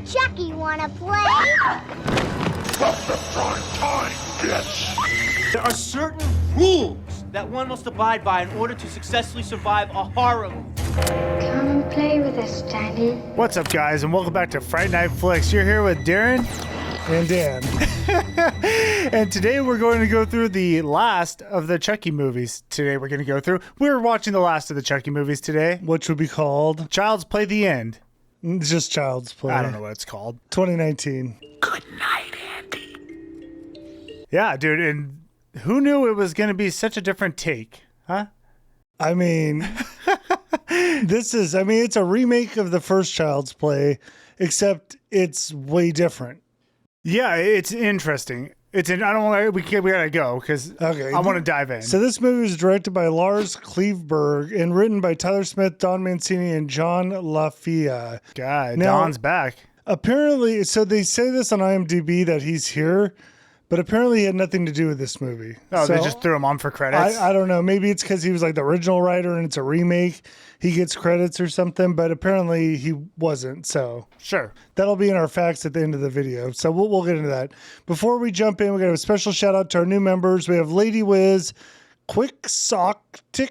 Chucky, wanna play? From the prime time, bitch! There are certain rules that one must abide by in order to successfully survive a horror movie. Come play with us, Daddy. What's up, guys, and welcome back to Fright Night Flicks. You're here with Darren and Dan. And today we're going to go through the last of the Chucky movies. We're watching the last of the Chucky movies today. Which would be called? Child's Play: The End. It's just Child's Play. I don't know what it's called. 2019. Good night, Andy. Yeah, dude, and who knew it was going to be such a different take, huh? I mean, it's a remake of the first Child's Play, except it's way different. Yeah, it's interesting. We gotta go because I want to dive in. So this movie was directed by Lars Klevberg and written by Tyler Smith, Don Mancini, and John LaFia. God, now, Don's back. Apparently, so they say this on IMDb that he's here, but apparently he had nothing to do with this movie. Oh, so they just threw him on for credits? I don't know. Maybe it's because he was like the original writer and it's a remake. He gets credits or something, but apparently he wasn't. So sure, that'll be in our facts at the end of the video. So we'll get into that. Before we jump in, we got a special shout out to our new members. We have Lady Wiz, Quicksoctic,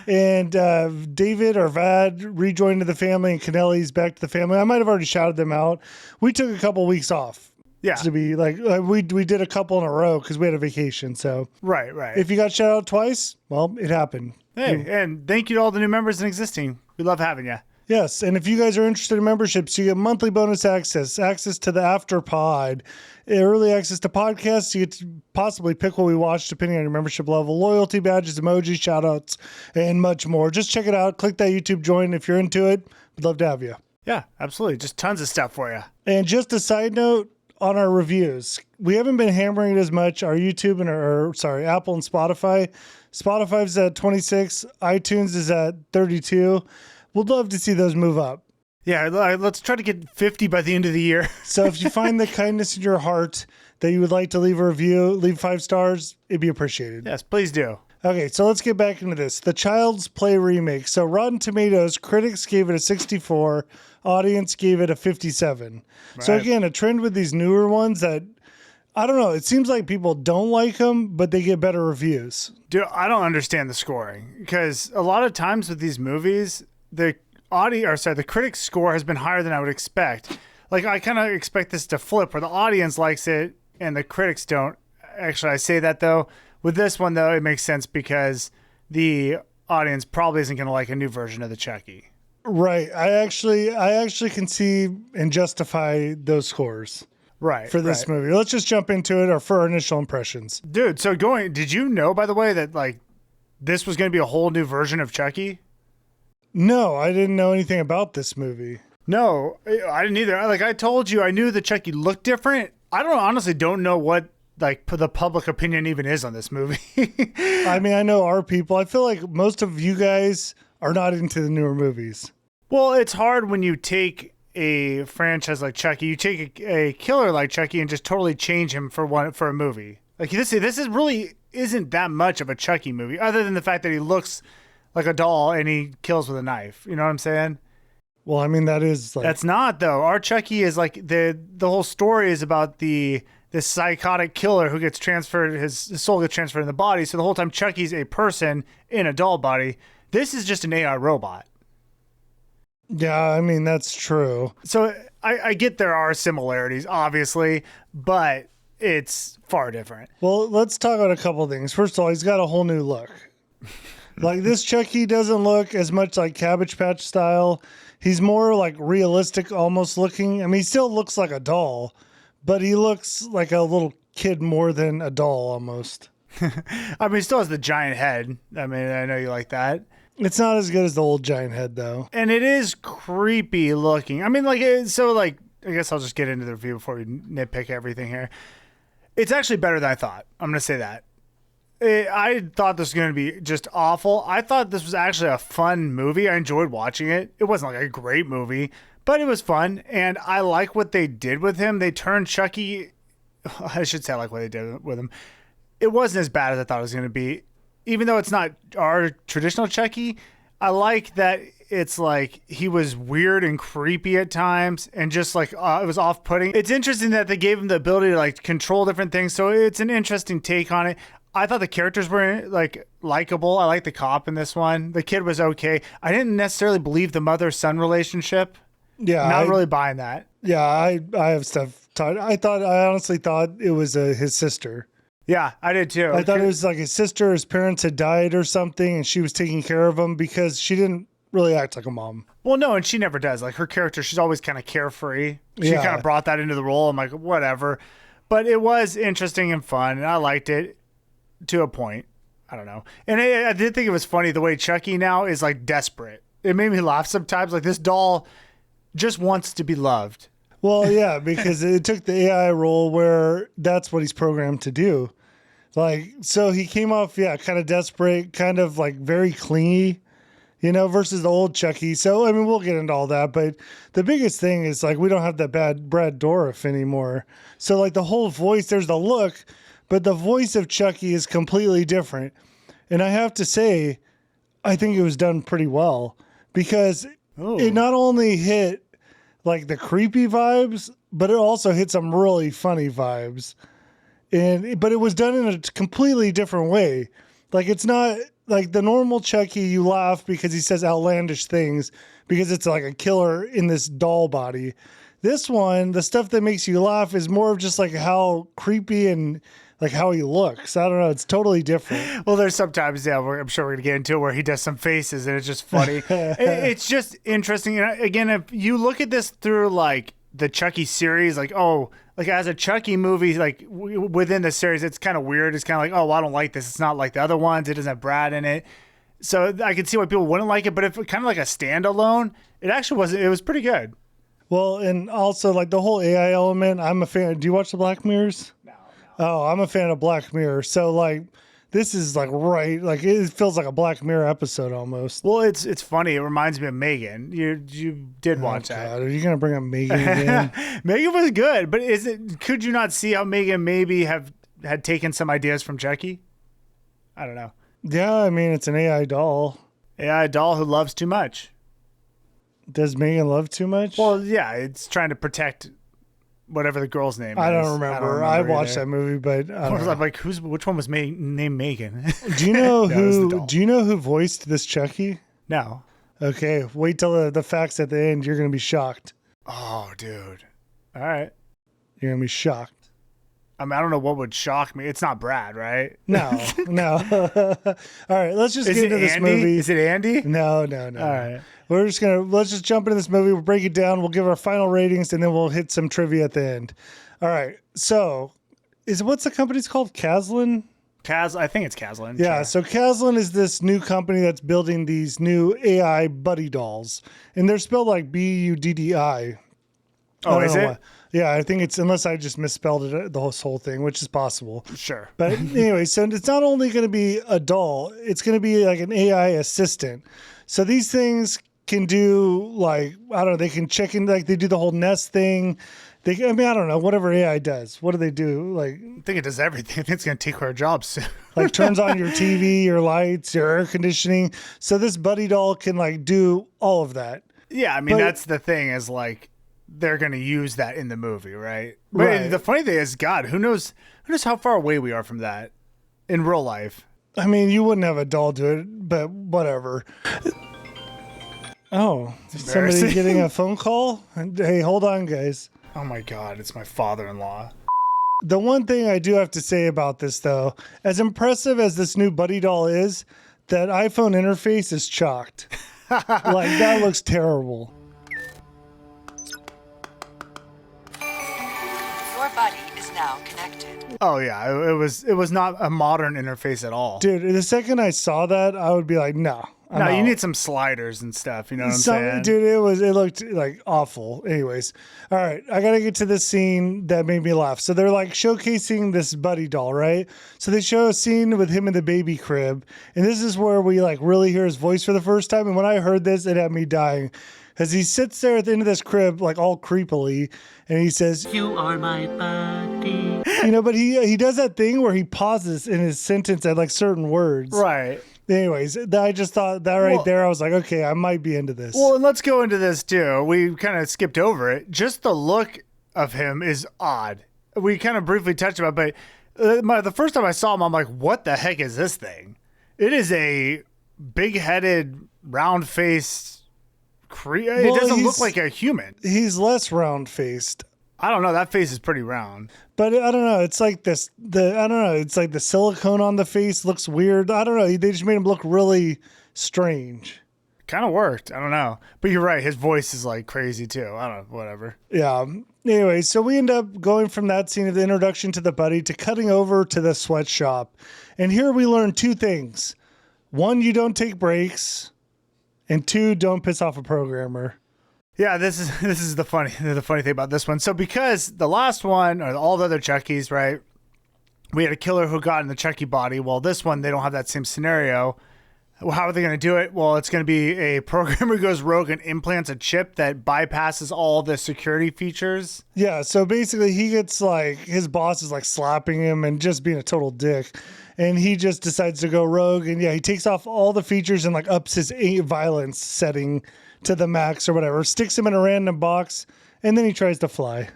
and David or Vad rejoined the family, and Kennelly's back to the family. I might have already shouted them out. We took a couple weeks off. Yeah, to be like we did a couple in a row because we had a vacation. So right. If you got shout out twice, well, it happened. Hey, and thank you to all the new members and existing. We love having you. Yes, and if you guys are interested in memberships, you get monthly bonus access to the after pod, early access to podcasts. You get to possibly pick what we watch depending on your membership level, loyalty badges, emojis, shout outs, and much more. Just check it out. Click that YouTube join if you're into it. We'd love to have you. Yeah, absolutely. Just tons of stuff for you. And just a side note on our reviews, we haven't been hammering it as much. Our YouTube and Apple and Spotify. Spotify's at 26. iTunes is at 32. We'd love to see those move up. Yeah, let's try to get 50 by the end of the year. So if you find the kindness in your heart that you would like to leave a review, leave 5 stars, it'd be appreciated. Yes, please do. Okay, so let's get back into this. The Child's Play remake. So Rotten Tomatoes, critics gave it a 64, audience gave it a 57. Right. So again, a trend with these newer ones that, I don't know, it seems like people don't like them, but they get better reviews. Dude, I don't understand the scoring because a lot of times with these movies, the critic score has been higher than I would expect. Like, I kind of expect this to flip where the audience likes it and the critics don't. Actually, I say that though. With this one though, it makes sense because the audience probably isn't going to like a new version of the Chucky. Right. I actually can see and justify those scores. Right. For this movie. Let's just jump into it or for our initial impressions. Dude, so did you know, by the way, that like this was going to be a whole new version of Chucky? No, I didn't know anything about this movie. No, I didn't either. Like I told you, I knew that Chucky looked different. I honestly don't know what like the public opinion even is on this movie. I mean, I know our people. I feel like most of you guys are not into the newer movies. Well, it's hard when you take a franchise like Chucky, you take a killer like Chucky and just totally change him for a movie. Like this is really isn't that much of a Chucky movie, other than the fact that he looks like a doll and he kills with a knife. You know what I'm saying? Well, I mean that is like that's not though. Our Chucky is like the whole story is about this psychotic killer who gets transferred, his soul gets transferred in the body. So the whole time Chucky's a person in a doll body. This is just an AI robot. Yeah, I mean, that's true. So I get there are similarities, obviously, but it's far different. Well, let's talk about a couple of things. First of all, he's got a whole new look. Like this Chucky doesn't look as much like Cabbage Patch style. He's more like realistic almost looking. I mean, he still looks like a doll, but he looks like a little kid more than a doll almost. I mean, he still has the giant head. I mean, I know you like that. It's not as good as the old giant head, though. And it is creepy looking. I mean, I guess I'll just get into the review before we nitpick everything here. It's actually better than I thought. I'm going to say that. I thought this was going to be just awful. I thought this was actually a fun movie. I enjoyed watching it. It wasn't like a great movie, but it was fun. And I like what they did with him. They turned Chucky, I should say I like what they did with him. It wasn't as bad as I thought it was going to be. Even though it's not our traditional Chucky, I like that it's like he was weird and creepy at times, and just like it was off-putting. It's interesting that they gave him the ability to like control different things, so it's an interesting take on it. I thought the characters were like likable. I like the cop in this one. The kid was okay. I didn't necessarily believe the mother-son relationship. Yeah, Not really buying that. Yeah, I have stuff. I honestly thought it was his sister. Yeah, I did too. I thought it was like his sister. His parents had died or something, and she was taking care of him because she didn't really act like a mom. Well, no, and she never does. Like her character, she's always kind of carefree. She Yeah. kind of brought that into the role. I'm like, whatever. But it was interesting and fun, and I liked it to a point. I don't know. And I did think it was funny the way Chucky now is like desperate. It made me laugh sometimes. Like this doll just wants to be loved. Well, yeah, because it took the AI role where that's what he's programmed to do. Like, so he came off, kind of desperate, kind of like very clingy, versus the old Chucky. So, I mean, we'll get into all that, but the biggest thing is like, we don't have that bad Brad Dourif anymore. So like the whole voice, there's the look, but the voice of Chucky is completely different. And I have to say, I think it was done pretty well because it not only hit like the creepy vibes, but it also hit some really funny vibes. But it was done in a completely different way. Like it's not like the normal Chucky, you laugh because he says outlandish things because it's like a killer in this doll body. This one, the stuff that makes you laugh is more of just like how creepy and like how he looks. I don't know. It's totally different. Well, there's sometimes, I'm sure we're going to get into it where he does some faces and it's just funny. It's just interesting. And again, if you look at this through like the Chucky series, like, like as a Chucky movie, like within the series, it's kind of weird. It's kind of like, well, I don't like this. It's not like the other ones. It doesn't have Brad in it. So I can see why people wouldn't like it. But if kind of like a standalone, it actually wasn't. It was pretty good. Well, and also like the whole AI element, I'm a fan. Do you watch the Black Mirrors? No. Oh, I'm a fan of Black Mirror. So like, this is like like it feels like a Black Mirror episode almost. Well, it's funny. It reminds me of Megan. You did watch that. God, are you gonna bring up Megan again? Megan was good, but could you not see how Megan maybe had taken some ideas from Chucky? I don't know. Yeah, I mean it's an AI doll. AI doll who loves too much. Does Megan love too much? Well, yeah, it's trying to protect whatever the girl's name is. I don't remember. I watched that movie, but I'm like, which one was named Megan? Do you know No, Do you know who voiced this Chucky? No. Okay, wait till the facts at the end. You're gonna be shocked. Oh, dude. All right. You're gonna be shocked. I mean, I don't know what would shock me. It's not Brad, right? No. All right, let's just get into this movie. Is it Andy? No. All right. Let's just jump into this movie. We'll break it down. We'll give our final ratings, and then we'll hit some trivia at the end. All right. So, what's the company's called? Caslin? I think it's Caslin. Yeah. Sure. So Caslin is this new company that's building these new AI buddy dolls, and they're spelled like Buddi. Oh, is it? Yeah, I think it's, unless I just misspelled it, the whole thing, which is possible. Sure. But anyway, so it's not only going to be a doll, it's going to be like an AI assistant. So these things can do like, I don't know, they can check in, like they do the whole Nest thing. I don't know, whatever AI does. What do they do? Like, I think it does everything. I think it's going to take our jobs soon. like turns on your TV, your lights, your air conditioning. So this buddy doll can like do all of that. Yeah, I mean, that's the thing is like, they're going to use that in the movie, right? But Right. the funny thing is, God, who knows how far away we are from that in real life? I mean, you wouldn't have a doll do it, but whatever. Oh, somebody getting a phone call? Hey, hold on, guys. Oh my God, it's my father-in-law. The one thing I do have to say about this, though, as impressive as this new buddy doll is, that iPhone interface is chalked. Like, that looks terrible. Your buddy is now connected. Oh yeah, it was not a modern interface at all. Dude, the second I saw that, I would be like, no. I'm No, you out. need some sliders and stuff. You know what I'm saying? Dude, it looked like awful. Anyways, all right, I gotta get to this scene that made me laugh. So they're like showcasing this buddy doll, right? So they show a scene with him in the baby crib, and this is where we like really hear his voice for the first time. And when I heard this, it had me dying, because he sits there at the end of this crib, like all creepily, and he says, You are my buddy. but he does that thing where he pauses in his sentence at like certain words, Right. Anyways, I just thought that right there, I was like, okay, I might be into this. Well, and let's go into this too. We kind of skipped over it. Just the look of him is odd. We kind of briefly touched about it, but the first time I saw him, I'm like, what the heck is this thing? It is a big-headed, round-faced it doesn't look like a human. He's less round-faced. I don't know. That face is pretty round. But I don't know. It's like this. I don't know. It's like the silicone on the face looks weird. I don't know. They just made him look really strange. Kind of worked. I don't know. But you're right. His voice is like crazy too. I don't know. Whatever. Yeah. Anyway, so we end up going from that scene of the introduction to the buddy to cutting over to the sweatshop. And here we learn two things. One, you don't take breaks. And two, don't piss off a programmer. Yeah, this is the funny thing about this one. So because the last one, or all the other Chuckies, right? We had a killer who got in the Chucky body. Well, this one, they don't have that same scenario. Well, how are they going to do it? Well, it's going to be a programmer goes rogue and implants a chip that bypasses all the security features. Yeah, so basically he gets like, his boss is like slapping him and just being a total dick. And he just decides to go rogue. And yeah, he takes off all the features and like ups his violence setting to the max or whatever, sticks him in a random box, and then he tries to fly.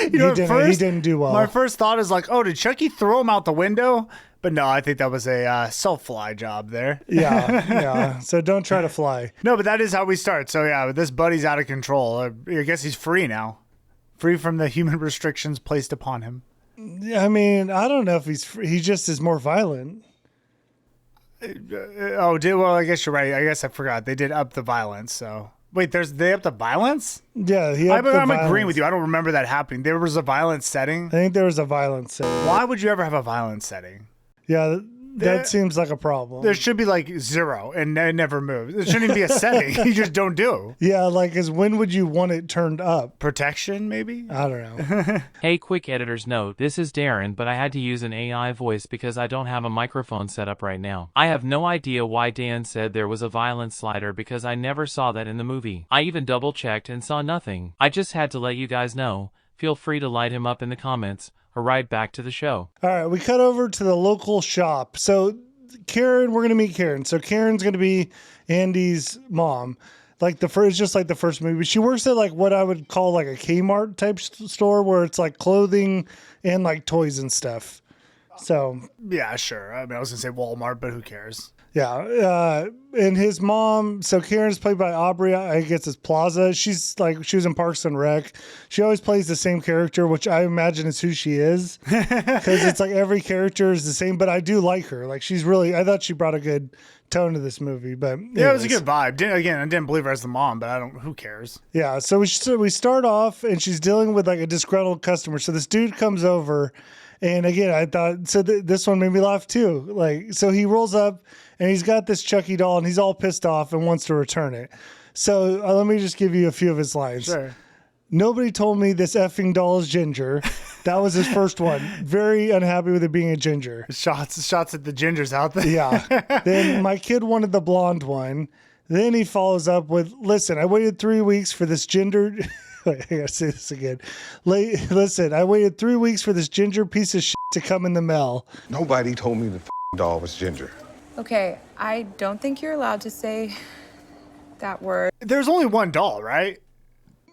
He didn't do well. My first thought is like, oh, did Chucky throw him out the window? But no, I think that was a self-fly job there. Yeah. So don't try to fly. No, but that is how we start. So yeah, this buddy's out of control. I guess he's free now. Free from the human restrictions placed upon him. I mean, I don't know if he's free. He just is more violent. Well, I guess you're right. I guess I forgot. They did up the violence. So wait, they upped the violence? Yeah, I'm agreeing with you. I don't remember that happening. There was a violence setting. I think there was a violence setting. Why would you ever have a violence setting? Yeah, that seems like a problem. There should be like 0 and it never moves. There shouldn't even be a setting. You just don't do. Yeah, like when would you want it turned up? Protection, maybe? I don't know. Hey, quick editor's note. This is Darren, but I had to use an AI voice because I don't have a microphone set up right now. I have no idea why Dan said there was a violence slider because I never saw that in the movie. I even double checked and saw nothing. I just had to let you guys know. Feel free to light him up in the comments. Or right back to the show. All right, we cut over to the local shop. So Karen, we're going to meet Karen. So Karen's going to be Andy's mom. It's just like the first movie. She works at like what I would call like a Kmart type store where it's like clothing and like toys and stuff. So yeah, sure. I mean, I was going to say Walmart, but who cares? Yeah. And his mom, so Karen's played by Aubrey, I guess it's Plaza. She was in Parks and Rec. She always plays the same character, which I imagine is who she is. Because it's like every character is the same, but I do like her. Like I thought she brought a good tone to this movie. But anyways. Yeah, it was a good vibe. I didn't believe her as the mom, but who cares? Yeah. So we start off and she's dealing with like a disgruntled customer. So this dude comes over. And again, I thought, so this one made me laugh too. Like, so he rolls up and he's got this Chucky doll and he's all pissed off and wants to return it. So let me just give you a few of his lines. Sure. Nobody told me this effing doll is ginger. That was his first one. Very unhappy with it being a ginger. Shots at the gingers out there. Yeah. Then my kid wanted the blonde one. Then he follows up with, listen, I waited 3 weeks for this ginger... Wait, I gotta say this again. Listen, I waited 3 weeks for this ginger piece of shit to come in the mail. Nobody told me the doll was ginger. Okay, I don't think you're allowed to say that word. There's only one doll, right?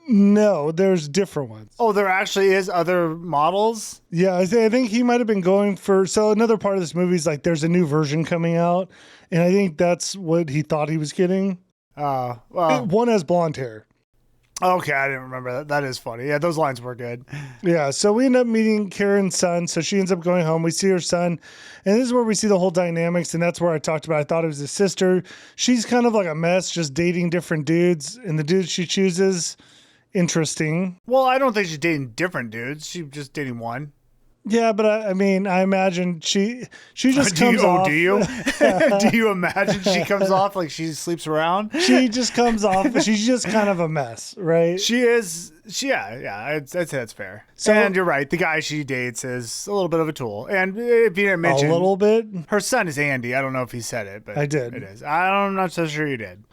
No, there's different ones. Oh, there actually is other models? Yeah, I think he might have been going for... So another part of this movie is like there's a new version coming out, and I think that's what he thought he was getting. Well... One has blonde hair. Okay, I didn't remember that. That is funny. Yeah, those lines were good. Yeah, so we end up meeting Karen's son. So she ends up going home. We see her son. And this is where we see the whole dynamics. And that's where I talked about. I thought it was his sister. She's kind of like a mess, just dating different dudes. And the dudes she chooses, interesting. Well, I don't think she's dating different dudes. She's just dating one. Yeah, but I mean, I imagine she just comes off. Do you? Do you imagine she comes off like she sleeps around? She just comes off. She's just kind of a mess, right? She is. Yeah. I'd say that's fair. So, and you're right. The guy she dates is a little bit of a tool. And if you didn't mention, a little bit. Her son is Andy. I don't know if he said it, but I did. It is. I'm not so sure you did.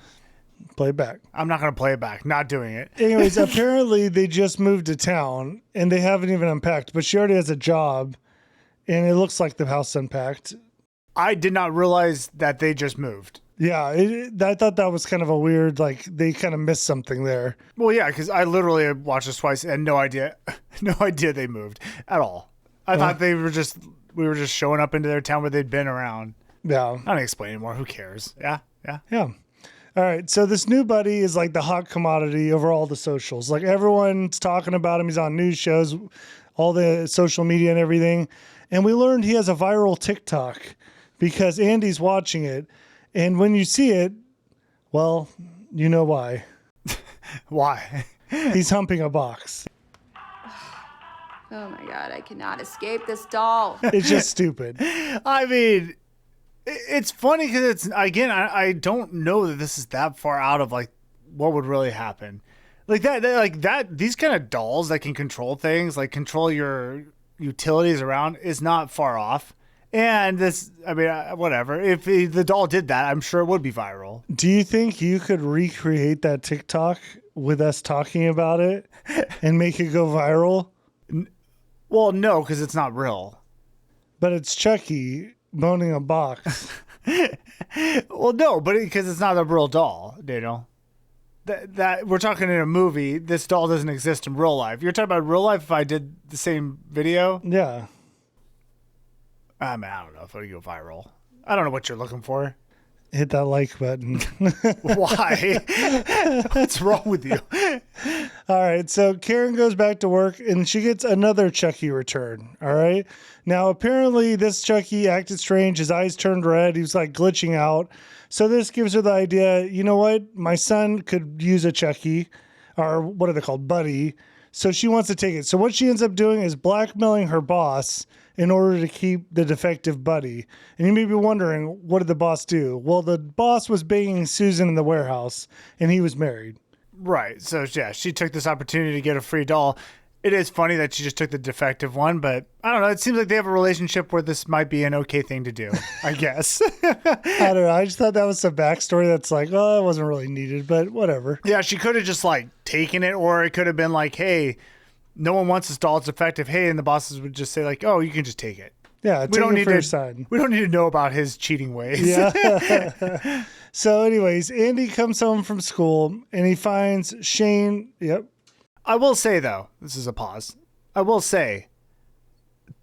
Play it back. I'm not going to play it back. Not doing it. Anyways, apparently they just moved to town and they haven't even unpacked, but she already has a job and it looks like the house unpacked. I did not realize that they just moved. Yeah, I thought that was kind of a weird, like, they kind of missed something there. Well, yeah, because I literally watched this twice and no idea they moved at all. I thought we were just showing up into their town where they'd been around. Yeah. I don't explain anymore. Who cares? Yeah. Yeah. All right. So this new buddy is like the hot commodity over all the socials. Like everyone's talking about him. He's on news shows, all the social media and everything. And we learned he has a viral TikTok because Andy's watching it. And when you see it, well, you know why. Why? He's humping a box. Oh my God, I cannot escape this doll. It's just stupid. I mean, it's funny because it's, again, I don't know that this is that far out of like what would really happen. Like that, these kind of dolls that can control things, like control your utilities around, is not far off. And this, I mean, whatever. If the doll did that, I'm sure it would be viral. Do you think you could recreate that TikTok with us talking about it and make it go viral? Well, no, because it's not real. But it's Chucky boning a box. Well, no, but because it's not a real doll, Daniel. That we're talking in a movie. This doll doesn't exist in real life. You're talking about real life. If I did the same video, Yeah. I mean, I don't know if it would go viral. I don't know what you're looking for. Hit that like button. Why? What's wrong with you? All right. So Karen goes back to work and she gets another Chucky return. All right. Now, apparently this Chucky acted strange. His eyes turned red. He was like glitching out. So this gives her the idea, you know what? My son could use a Chucky, or what are they called? Buddy. So she wants to take it. So what she ends up doing is blackmailing her boss in order to keep the defective buddy. And you may be wondering, what did the boss do? Well, the boss was banging Susan in the warehouse and he was married. Right. So, yeah, she took this opportunity to get a free doll. It is funny that she just took the defective one, but I don't know. It seems like they have a relationship where this might be an okay thing to do, I guess. I don't know. I just thought that was some backstory that's like, oh, it wasn't really needed, but whatever. Yeah, she could have just like taken it, or it could have been like, hey, no one wants this doll. It's effective. Hey, and the bosses would just say like, oh, you can just take it. Yeah, We don't need your to side. We don't need to know about his cheating ways. Yeah. So anyways, Andy comes home from school and he finds Shane. Yep. I will say, though, this is a pause. I will say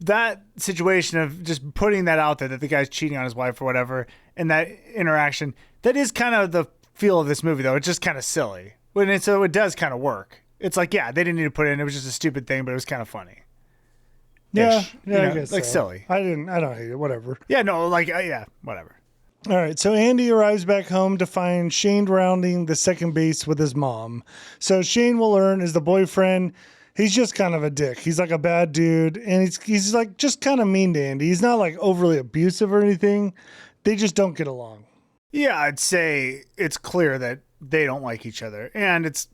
that situation of just putting that out there that the guy's cheating on his wife or whatever, and that interaction, that is kind of the feel of this movie, though. It's just kind of silly. So it does kind of work. It's like, yeah, they didn't need to put it in. It was just a stupid thing, but it was kind of funny. Yeah. You know, I guess like so. silly. I don't hate it. Whatever. Yeah, no, like, yeah, whatever. All right, so Andy arrives back home to find Shane rounding the second base with his mom. So Shane will learn is the boyfriend. He's just kind of a dick. He's like a bad dude, and he's like just kind of mean to Andy. He's not like overly abusive or anything. They just don't get along. Yeah, I'd say it's clear that they don't like each other, and it's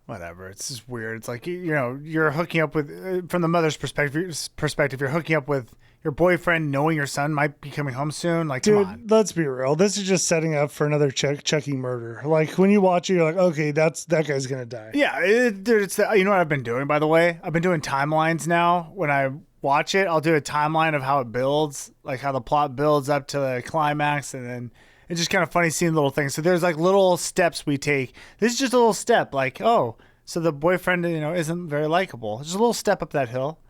whatever. It's just weird. It's like, you know, you're hooking up with, from the mother's perspective, you're hooking up with your boyfriend knowing your son might be coming home soon. Like, dude, come on. let's be real. This is just setting up for another Chucky murder. Like, when you watch it, you're like, okay, that guy's going to die. Yeah, dude, you know what I've been doing, by the way? I've been doing timelines now. When I watch it, I'll do a timeline of how it builds, like how the plot builds up to the climax, and then it's just kind of funny seeing little things. So there's like little steps we take. This is just a little step, like, oh, so the boyfriend, you know, isn't very likable. Just a little step up that hill.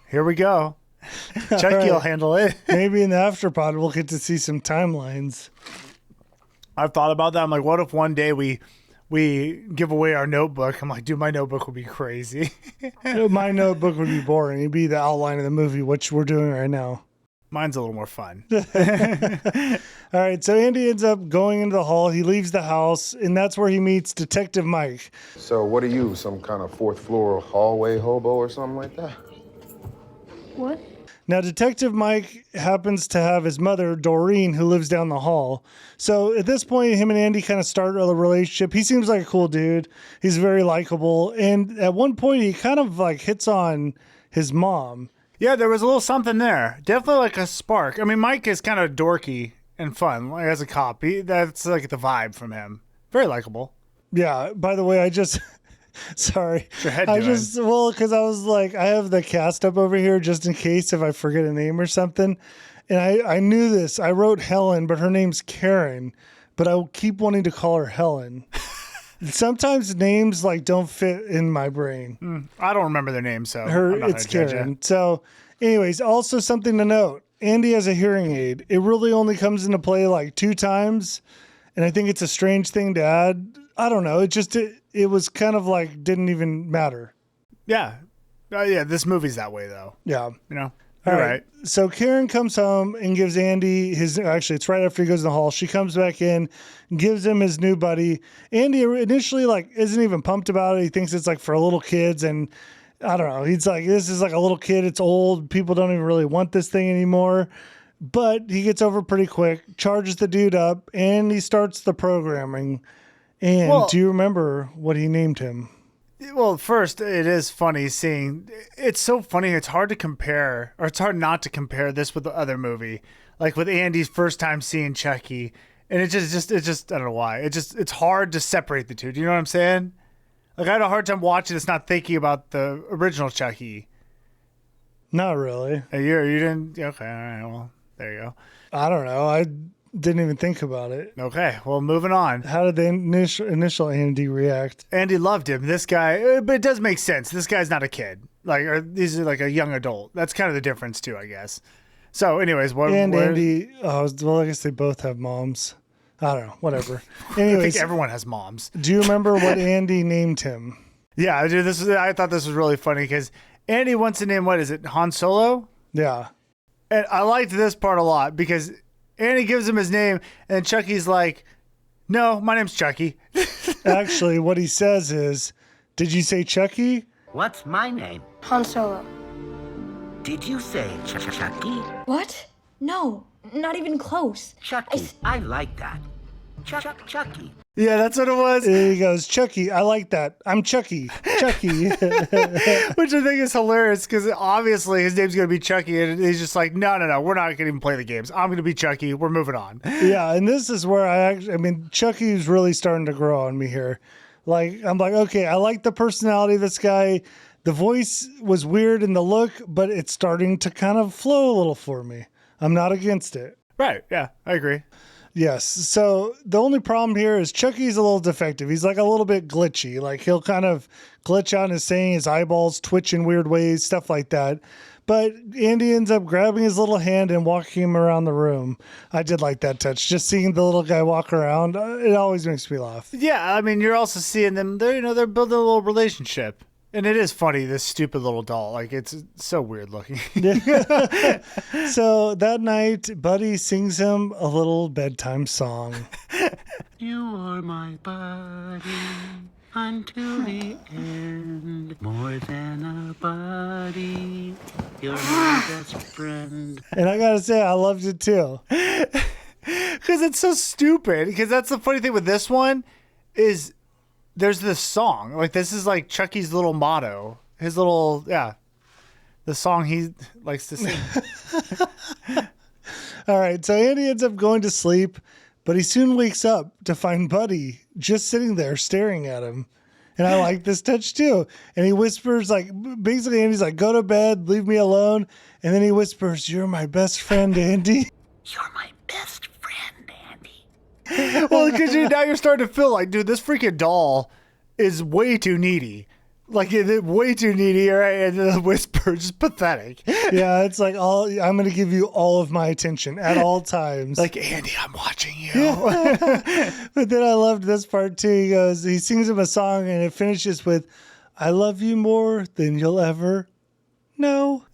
Here we go. Chucky right. will handle it. Maybe in the afterpod we'll get to see some timelines. I've thought about that. I'm like, what if one day we give away our notebook? I'm like, dude, my notebook would be crazy. My notebook would be boring. It'd be the outline of the movie, which we're doing right now. Mine's a little more fun. All right, so Andy ends up going into the hall. He leaves the house, and that's where he meets Detective Mike. So what are you, some kind of fourth floor hallway hobo or something like that? What? Now, Detective Mike happens to have his mother, Doreen, who lives down the hall. So at this point, him and Andy kind of start a relationship. He seems like a cool dude. He's very likable. And at one point, he kind of like hits on his mom. Yeah, there was a little something there. Definitely like a spark. I mean, Mike is kind of dorky and fun, like as a cop. That's like the vibe from him. Very likable. Yeah, by the way, I just... Sorry. What's your head I doing? because I was like, I have the cast up over here just in case if I forget a name or something. And I knew this. I wrote Helen, but her name's Karen, but I will keep wanting to call her Helen. Sometimes names like don't fit in my brain. I don't remember their name, so I'm not It's gonna judge Karen. it. So anyways, also something to note. Andy has a hearing aid. It really only comes into play like 2 times. And I think it's a strange thing to add. I don't know. It was kind of like didn't even matter. Yeah. Yeah, this movie's that way, though. Yeah. You know? All You're right. So Karen comes home and gives Andy actually, it's right after he goes in the hall. She comes back in, gives him his new buddy. Andy initially like isn't even pumped about it. He thinks it's like for little kids. And I don't know. He's like, this is like a little kid. It's old. People don't even really want this thing anymore. But he gets over pretty quick, charges the dude up, and he starts the programming. And do you remember what he named him? Well, first, it is funny seeing. It's so funny. It's hard to compare, or it's hard not to compare this with the other movie, like with Andy's first time seeing Chucky, and it's just I don't know why. It's hard to separate the two. Do you know what I'm saying? Like I had a hard time watching this, not thinking about the original Chucky. Not really. You didn't. Okay, all right. Well, there you go. I don't know. I didn't even think about it. Okay, well, moving on. How did the initial Andy react? Andy loved him. This guy, but it does make sense. This guy's not a kid. He's like a young adult. That's kind of the difference too, I guess. So, anyways, Andy, well, I guess they both have moms. I don't know. Whatever. Anyways, I think everyone has moms. Do you remember what Andy named him? Yeah, dude. I thought this was really funny because Andy wants to name, what is it, Han Solo? Yeah. And I liked this part a lot because Andy gives him his name, and Chucky's like, "No, my name's Chucky." Actually, what he says is, "Did you say Chucky?" What's my name? Han Solo. Did you say Chucky? What? No, not even close. Chucky. I like that. Chucky. Yeah, that's what it was. He goes, "Chucky, I like that. I'm Chucky. Chucky." Which I think is hilarious because obviously his name's going to be Chucky, and he's just like, no, we're not going to even play the games. I'm going to be Chucky. We're moving on. Yeah, and this is where I mean, Chucky's really starting to grow on me here. Like, I'm like, okay, I like the personality of this guy. The voice was weird in the look, but it's starting to kind of flow a little for me. I'm not against it. Right, yeah, I agree. Yes. So the only problem here is Chucky's a little defective. He's like a little bit glitchy. Like he'll kind of glitch on his saying, his eyeballs twitch in weird ways, stuff like that. But Andy ends up grabbing his little hand and walking him around the room. I did like that touch. Just seeing the little guy walk around, it always makes me laugh. Yeah, I mean, you're also seeing them. They're building a little relationship. And it is funny, this stupid little doll. Like, it's so weird looking. So that night, Buddy sings him a little bedtime song. You are my buddy until the end. More than a buddy, you're my best friend. And I gotta say, I loved it too. Because it's so stupid. Because that's the funny thing with this one is there's this song. Like, this is like Chucky's little motto. His little, the song he likes to sing. All right, so Andy ends up going to sleep, but he soon wakes up to find Buddy just sitting there staring at him. And I like this touch too. And he whispers, like, basically Andy's like, "Go to bed, leave me alone." And then he whispers, "You're my best friend, Andy." You're my best friend, Andy. Well, because now you're starting to feel like, dude, this freaking doll is way too needy. Like, way too needy, right? And the whisper, just pathetic. Yeah, it's like, I'm going to give you all of my attention at all times. Like, Andy, I'm watching you. But then I loved this part too. He sings him a song and it finishes with, "I love you more than you'll ever know."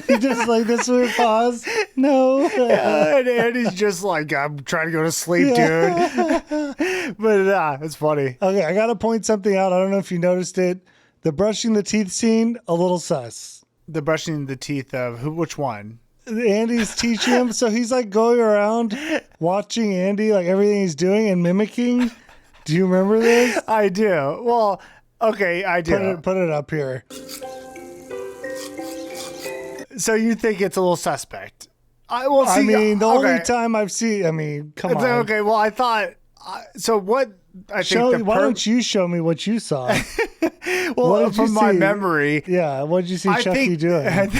Just like this weird pause. No. And Andy's just like, "I'm trying to go to sleep, dude." But it's funny. Okay, I got to point something out. I don't know if you noticed it. The brushing the teeth scene, a little sus. The brushing the teeth of who? Which one? Andy's teaching him. So he's like going around watching Andy, like everything he's doing and mimicking. Do you remember this? I do. Well, okay, I do. Put it up here. So you think it's a little suspect? The only time I've seen, come on. Okay, well, I thought, so what, why don't you show me what you saw? Well, from my memory. Yeah, what did you see Chucky doing?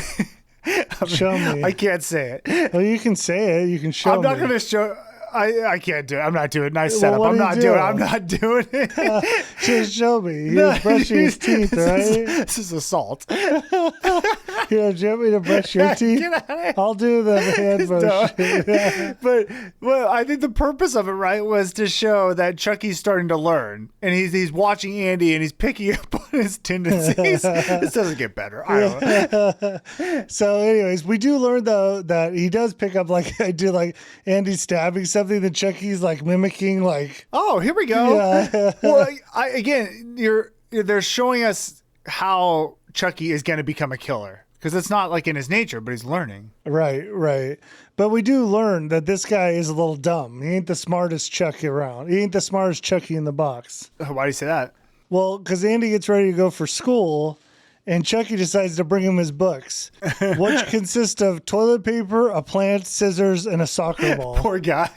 Show me. I can't say it. Well, you can say it. You can show me. I'm not going to show. I can't do it. I'm not doing it. Nice Well, setup. what I'm do you not do? doing it. I'm not doing it. Just show me. He was brushing his teeth, right? This is assault. Here, do you want me to brush your teeth? Get out of here. I'll do the hand motion. But well, I think the purpose of it, right, was to show that Chucky's starting to learn, and he's watching Andy, and he's picking up on his tendencies. This doesn't get better. I don't know. So, anyways, we do learn though that he does pick up like I do, like Andy stabbing something that Chucky's like mimicking, like. Oh, here we go. Yeah. Well, they're showing us how Chucky is going to become a killer, because it's not like in his nature, but he's learning. Right. But we do learn that this guy is a little dumb. He ain't the smartest Chucky around. He ain't the smartest Chucky in the box. Why do you say that? Well, because Andy gets ready to go for school, and Chucky decides to bring him his books, which consist of toilet paper, a plant, scissors, and a soccer ball. Poor guy.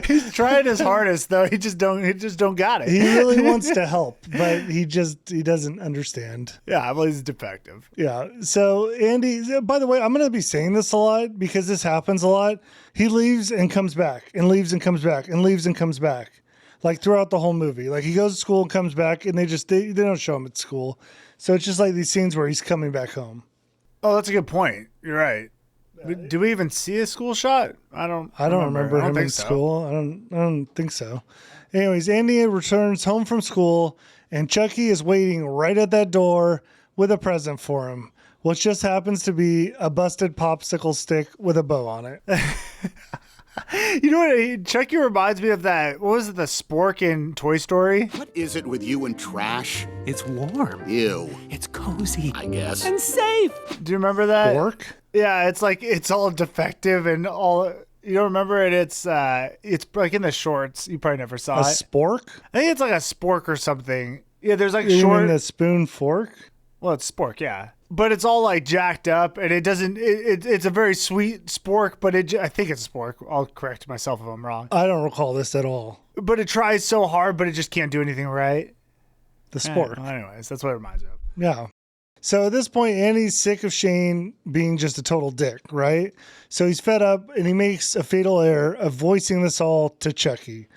He's trying his hardest, though. He just don't got it. He really wants to help, but he doesn't understand. Yeah, well, he's defective. Yeah. So Andy, by the way, I'm going to be saying this a lot because this happens a lot. He leaves and comes back, and leaves and comes back, and leaves and comes back, like throughout the whole movie. Like he goes to school and comes back, and they don't show him at school. So it's just like these scenes where he's coming back home. Oh, that's a good point. You're right. Do we even see a school shot? I don't remember him in think so. school. I don't think so. Anyways, Andy returns home from school, and Chucky is waiting right at that door with a present for him, which just happens to be a busted popsicle stick with a bow on it. You know what? Chucky reminds me of that. What was it? The spork in Toy Story? What is it with you and trash? It's warm. Ew. It's cozy. I guess. And safe. Do you remember that? Spork? Yeah, it's like it's all defective and all. You don't remember it? It's like in the shorts. You probably never saw A it. spork? I think it's like a spork or something. Yeah, there's like You short. mean the spoon fork? Well, it's spork, yeah. But it's all like jacked up, and it doesn't. It's a very sweet spork, but I think it's a spork. I'll correct myself if I'm wrong. I don't recall this at all. But it tries so hard, but it just can't do anything right. The spork. Well, anyways, that's what it reminds me of. Yeah. So at this point, Andy's sick of Shane being just a total dick, right? So he's fed up, and he makes a fatal error of voicing this all to Chucky.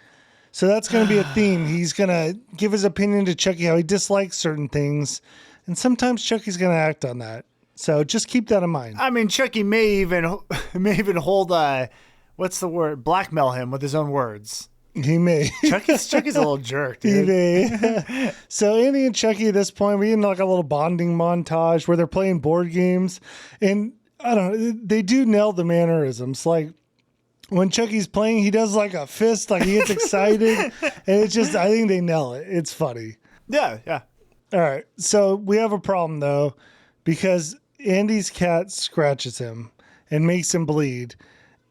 So that's going to be a theme. He's going to give his opinion to Chucky, how he dislikes certain things. And sometimes Chucky's going to act on that. So just keep that in mind. I mean, Chucky may even hold what's the word? Blackmail him with his own words. He may. Chucky's a little jerk, dude. He may. So Andy and Chucky at this point, we in like a little bonding montage where they're playing board games. And I don't know, they do nail the mannerisms. Like when Chucky's playing, he does like a fist, like he gets excited. And it's just, I think they nail it. It's funny. Yeah. All right. So we have a problem though, because Andy's cat scratches him and makes him bleed.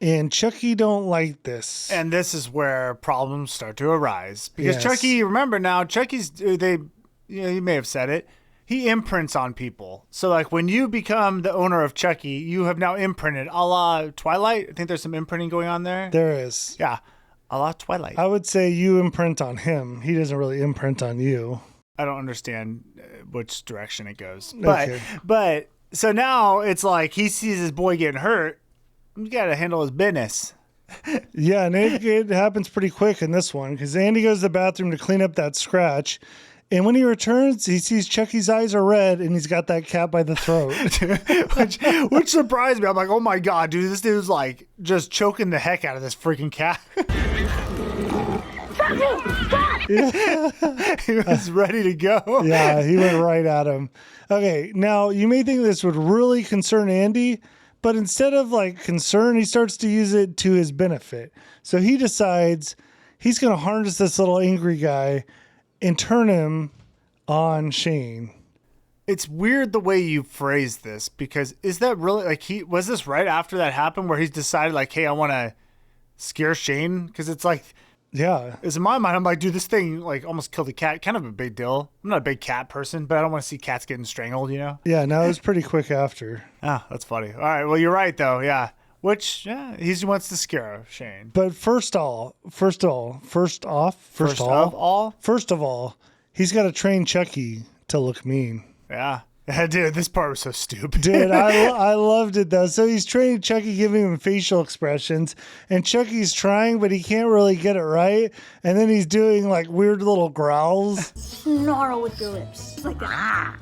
And Chucky don't like this. And this is where problems start to arise. Because Yes. Chucky, remember now, you may have said it, he imprints on people. So like when you become the owner of Chucky, you have now imprinted, a la Twilight. I think there's some imprinting going on there. There is. Yeah, a la Twilight. I would say you imprint on him. He doesn't really imprint on you. I don't understand which direction it goes. Okay. But so now it's like he sees his boy getting hurt. He's got to handle his business. Yeah, and it happens pretty quick in this one because Andy goes to the bathroom to clean up that scratch. And when he returns, he sees Chucky's eyes are red and he's got that cat by the throat. which surprised me. I'm like, oh my God, dude, this dude's like just choking the heck out of this freaking cat. He was ready to go. Yeah, he went right at him. Okay, now you may think this would really concern Andy, but instead of like concern, he starts to use it to his benefit. So he decides he's going to harness this little angry guy and turn him on Shane. It's weird the way you phrase this, because is that really like was this right after that happened where he's decided like, hey, I want to scare Shane? Because it's like, yeah, it's in my mind, I'm like, dude, this thing like almost killed a cat. Kind of a big deal. I'm not a big cat person, but I don't want to see cats getting strangled, you know? Yeah, no, it was pretty quick after. Ah, that's funny. All right, well, you're right though. Yeah. Which, yeah, he wants to scare Shane. But first of all, he's got to train Chucky to look mean. Yeah. Dude, this part was so stupid. Dude, I loved it though. So he's training Chucky, giving him facial expressions, and Chucky's trying, but he can't really get it right. And then he's doing like weird little growls. Snarl with your lips. Just like that.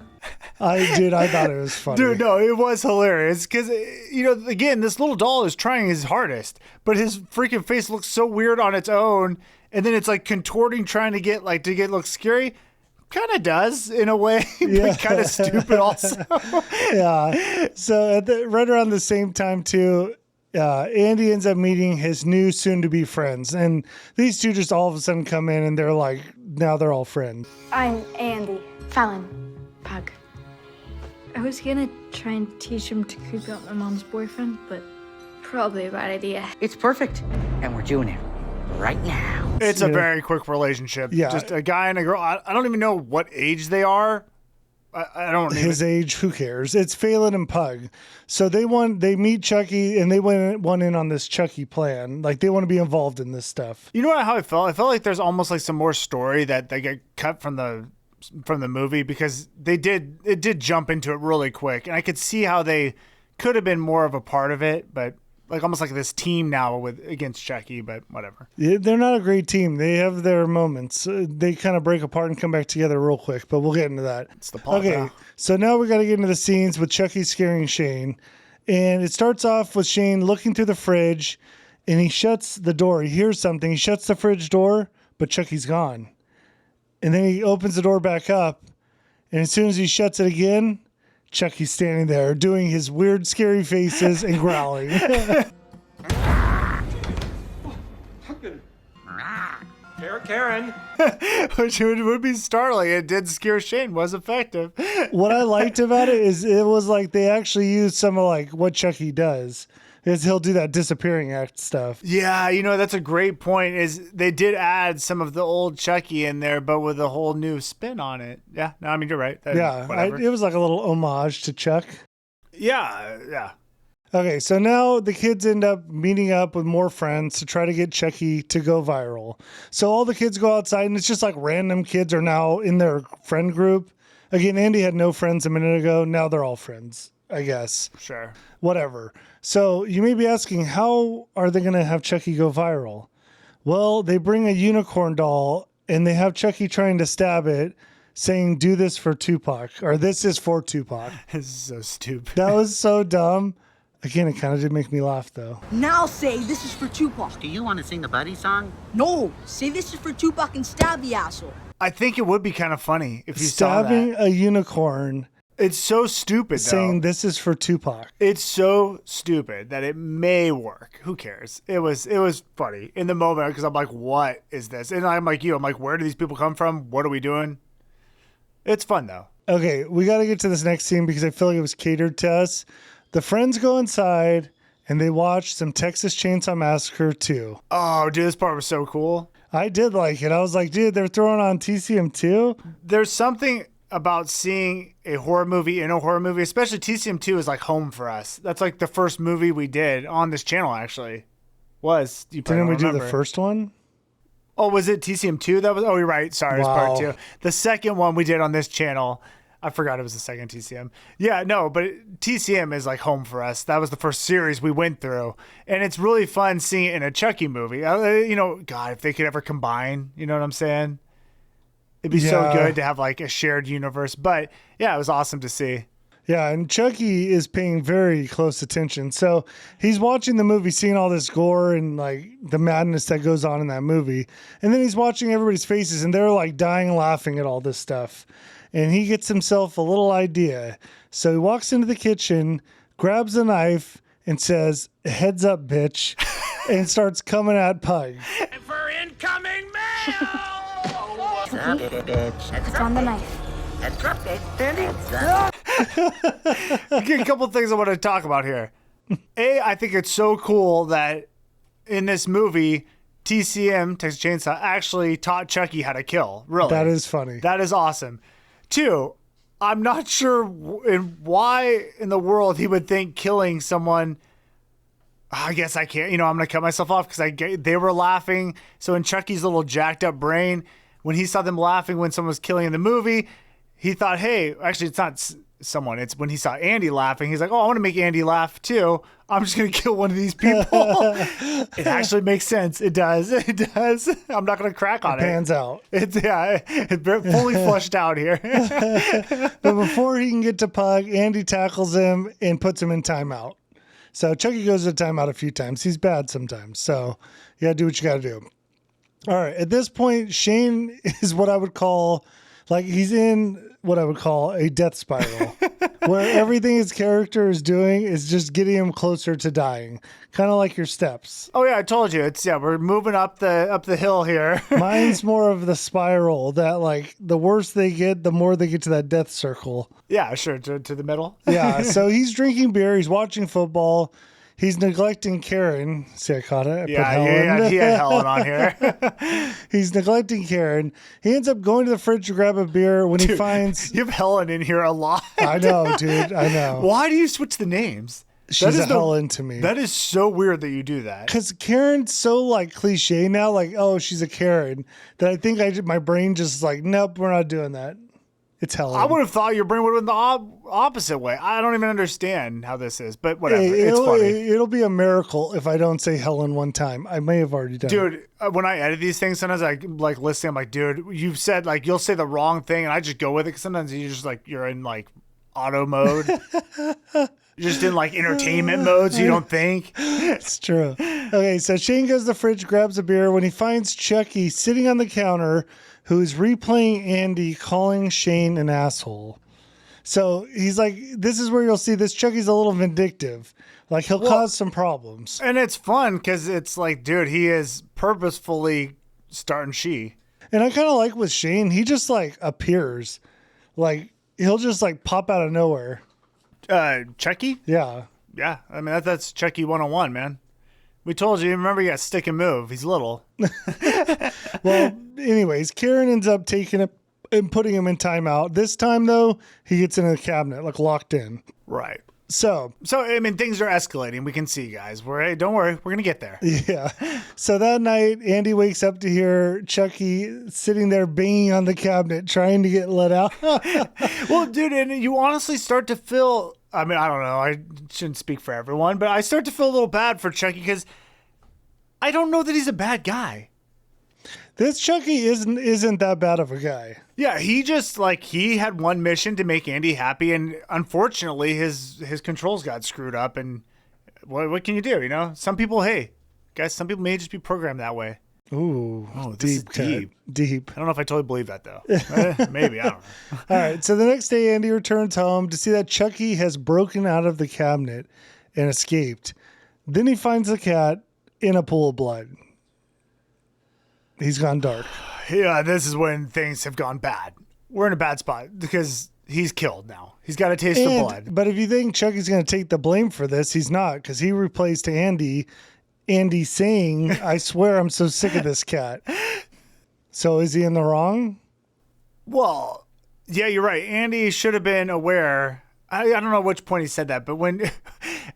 I thought it was funny. Dude, no, it was hilarious because, again, this little doll is trying his hardest, but his freaking face looks so weird on its own, and then it's like contorting, trying to get look scary. Kind of does in a way, but kind of stupid also. Yeah. So right around the same time too, Andy ends up meeting his new soon-to-be friends, and these two just all of a sudden come in, and they're like, now they're all friends. I'm Andy. Fallon. Pug. I was gonna try and teach him to creep out my mom's boyfriend, but probably a bad idea. It's perfect, and we're doing it right now. It's a very quick relationship. Yeah. Just a guy and a girl. I don't even know what age they are. I don't even... His age, who cares? It's Phelan and Pug. So they meet Chucky, and they want in on this Chucky plan. Like, they want to be involved in this stuff. You know how I felt? I felt like there's almost like some more story that they get cut from the movie, because it did jump into it really quick, and I could see how they could have been more of a part of it, but like almost like this team now against Chucky, but whatever. Yeah, they're not a great team. They have their moments. They kind of break apart and come back together real quick, but we'll get into that. It's the plot. Okay, so now we got to get into the scenes with Chucky scaring Shane, and it starts off with Shane looking through the fridge, and he shuts the door. He hears something. He shuts the fridge door, but Chucky's gone. And then he opens the door back up, and as soon as he shuts it again, Chucky's standing there doing his weird, scary faces and growling. Karen. Which would be startling. It did scare Shane. Was effective. What I liked about it is it was like they actually used some of like what Chucky does. Is he'll do that disappearing act stuff. Yeah, that's a great point. Is they did add some of the old Chucky in there, but with a whole new spin on it. Yeah, no, I mean you're right. It was like a little homage to Chuck. Yeah. Okay, so now the kids end up meeting up with more friends to try to get Chucky to go viral. So all the kids go outside, and it's just like random kids are now in their friend group. Again, Andy had no friends a minute ago. Now they're all friends, I guess. Sure. Whatever. So you may be asking, how are they going to have Chucky go viral? Well, they bring a unicorn doll, and they have Chucky trying to stab it, saying, do this for Tupac, or this is for Tupac. This is so stupid. That was so dumb. Again, it kind of did make me laugh, though. Now say this is for Tupac. Do you want to sing the Buddy song? No, say this is for Tupac and stabby asshole. I think it would be kind of funny if you saw that. Stabbing a unicorn. It's so stupid, though. Saying this is for Tupac. It's so stupid that it may work. Who cares? It was funny in the moment because I'm like, what is this? And I'm like, where do these people come from? What are we doing? It's fun, though. Okay, we got to get to this next scene because I feel like it was catered to us. The friends go inside and they watch some Texas Chainsaw Massacre 2. Oh, dude, this part was so cool. I did like it. I was like, dude, they're throwing on TCM 2. There's something about seeing a horror movie in a horror movie, especially TCM 2 is like home for us. That's like the first movie we did on this channel, actually. Didn't we do the first one? Oh, was it TCM 2? Oh, you're right. Sorry, Wow. It was part 2. The second one we did on this channel, I forgot it was the second TCM. Yeah, no, but TCM is like home for us. That was the first series we went through. And it's really fun seeing it in a Chucky movie. God, if they could ever combine, you know what I'm saying? It'd be so good to have like a shared universe. But yeah, it was awesome to see. Yeah, and Chucky is paying very close attention. So he's watching the movie, seeing all this gore and like the madness that goes on in that movie. And then he's watching everybody's faces and they're like dying laughing at all this stuff. And he gets himself a little idea. So he walks into the kitchen, grabs a knife, and says, "Heads up, bitch," and starts coming at Pug. For incoming mail! It's on the knife. That's up, Andy. A couple of things I want to talk about here. I think it's so cool that in this movie, TCM, Texas Chainsaw, actually taught Chucky how to kill. Really. That is funny. That is awesome. 2, I'm not sure why in the world he would think killing someone. I guess I can't. I'm going to cut myself off because they were laughing. So in Chucky's little jacked up brain, when he saw them laughing when someone was killing in the movie, he thought, hey, actually, it's not someone. It's when he saw Andy laughing. He's like, oh, I want to make Andy laugh too. I'm just going to kill one of these people. It actually makes sense. It does. It does. I'm not going to crack on it. Pans out. It's fully flushed out here. But before he can get to Pug, Andy tackles him and puts him in timeout. So Chucky goes to timeout a few times. He's bad sometimes. So you got to do what you got to do. All right. At this point, Shane is what I would call, like, he's in what I would call a death spiral, where everything his character is doing is just getting him closer to dying, kind of like your steps. Oh yeah, I told you. We're moving up the hill here. Mine's more of the spiral that, like, the worse they get, the more they get to that death circle. Yeah, sure, to the middle. Yeah, so he's drinking beer, he's watching football, he's neglecting Karen. See, I caught it. He had Helen on here. He's neglecting Karen. He ends up going to the fridge to grab a beer when he finds... You have Helen in here a lot. I know, dude. I know. Why do you switch the names? She's Helen to me. That is so weird that you do that. Because Karen's so, like, cliche now, like, oh, she's a Karen, that I think my brain just like, nope, we're not doing that. It's Helen. I would have thought your brain would have been the opposite way. I don't even understand how this is, but whatever. It's funny. It'll be a miracle if I don't say Helen one time. I may have already done it. Dude, when I edit these things, sometimes I like listening. I'm like, dude, you've said, like, you'll say the wrong thing, and I just go with it. Cause sometimes you just like, you're in like auto mode. You're just in like entertainment mode, so you don't think. It's true. Okay, so Shane goes to the fridge, grabs a beer. When he finds Chucky sitting on the counter, who's replaying Andy calling Shane an asshole. So he's like, this is where you'll see this. Chucky's a little vindictive. Like, he'll cause some problems. And it's fun because it's like, dude, he is purposefully starting she. And I kind of like with Shane, he just like appears. Like, he'll just like pop out of nowhere. Chucky? Yeah. Yeah. I mean, that's Chucky 101, man. We told you, remember, you got stick and move. He's little. Well, anyways, Karen ends up taking it and putting him in timeout. This time, though, he gets into the cabinet, like locked in. Right. So, I mean, things are escalating. We can see, guys. Hey, don't worry. We're going to get there. Yeah. So that night, Andy wakes up to hear Chucky sitting there banging on the cabinet, trying to get let out. Well, dude, and you honestly start to feel, I mean, I don't know. I shouldn't speak for everyone, but I start to feel a little bad for Chucky because I don't know that he's a bad guy. This Chucky isn't that bad of a guy. Yeah, he just, like, he had one mission to make Andy happy, and unfortunately his controls got screwed up, and what can you do, you know? Some people may just be programmed that way. Ooh, this deep, is deep. I don't know if I totally believe that, though. Maybe, I don't know. All right, so the next day, Andy returns home to see that Chucky has broken out of the cabinet and escaped. Then he finds the cat in a pool of blood. He's gone dark. Yeah, this is when things have gone bad. We're in a bad spot because he's killed now. He's got a taste of blood. But if you think Chucky's going to take the blame for this, he's not, because he replaced Andy saying, I swear I'm so sick of this cat. So is he in the wrong? Well, yeah, you're right. Andy should have been aware. I don't know which point he said that, but when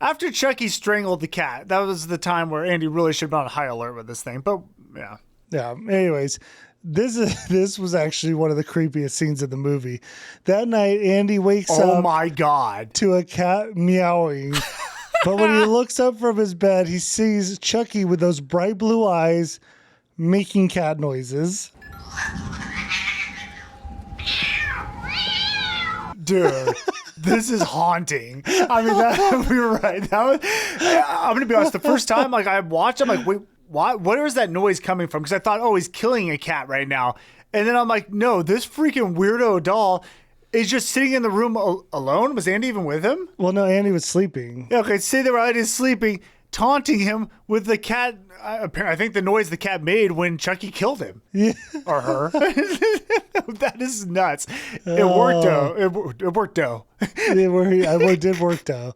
after Chucky strangled the cat, that was the time where Andy really should have been on high alert with this thing. But yeah. Yeah. Anyways, this was actually one of the creepiest scenes of the movie. That night, Andy wakes up. Oh my God. To a cat meowing. But when he looks up from his bed, he sees Chucky with those bright blue eyes making cat noises. Dude, this is haunting. I mean, we were right. I'm going to be honest. The first time like I watched, I'm like, wait, where is that noise coming from? Because I thought, oh, he's killing a cat right now. And then I'm like, no, this freaking weirdo doll is just sitting in the room alone. Was Andy even with him? Well, no, Andy was sleeping. Yeah, okay, say that right, he's sleeping, taunting him with the cat. I think the noise the cat made when Chucky killed him. Yeah. Or her. That is nuts. It worked, though. It worked, though. It did work, though.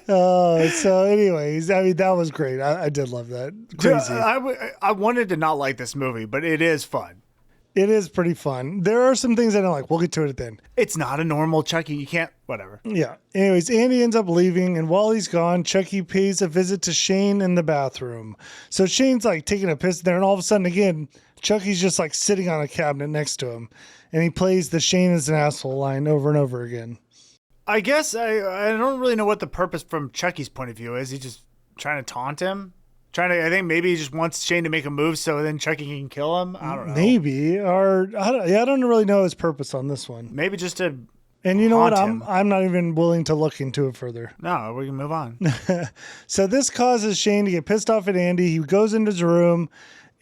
So anyways, I mean, that was great. I did love that. Crazy. I wanted to not like this movie, but it is fun. It is pretty fun. There are some things I don't like. We'll get to it at the end. It's not a normal Chucky. You can't, whatever. Yeah. Anyways, Andy ends up leaving, and while he's gone, Chucky pays a visit to Shane in the bathroom. So Shane's like taking a piss there, and all of a sudden, again, Chucky's just like sitting on a cabinet next to him, and he plays the Shane is an asshole line over and over again. I guess I don't really know what the purpose from Chucky's point of view is. He just trying to taunt him? I think maybe he just wants Shane to make a move so then Chucky can kill him. I don't know. Maybe. Or I don't really know his purpose on this one. Maybe just to And you know what? haunt him. I'm not even willing to look into it further. No, we can move on. So this causes Shane to get pissed off at Andy. He goes into his room.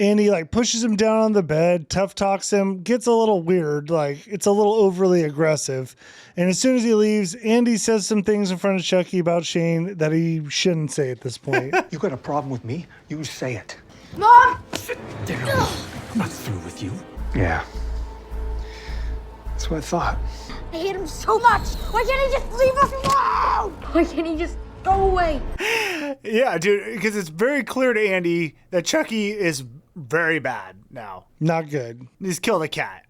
Andy like pushes him down on the bed, tough talks him, gets a little weird, like it's a little overly aggressive. And as soon as he leaves, Andy says some things in front of Chucky about Shane that he shouldn't say at this point. You got a problem with me? You say it. Mom! Sit down. I'm not through with you. Yeah. That's what I thought. I hate him so much. Why can't he just leave us alone? Why can't he just go away? Yeah, dude, because it's very clear to Andy that Chucky is very bad now. Not good. He's killed a cat.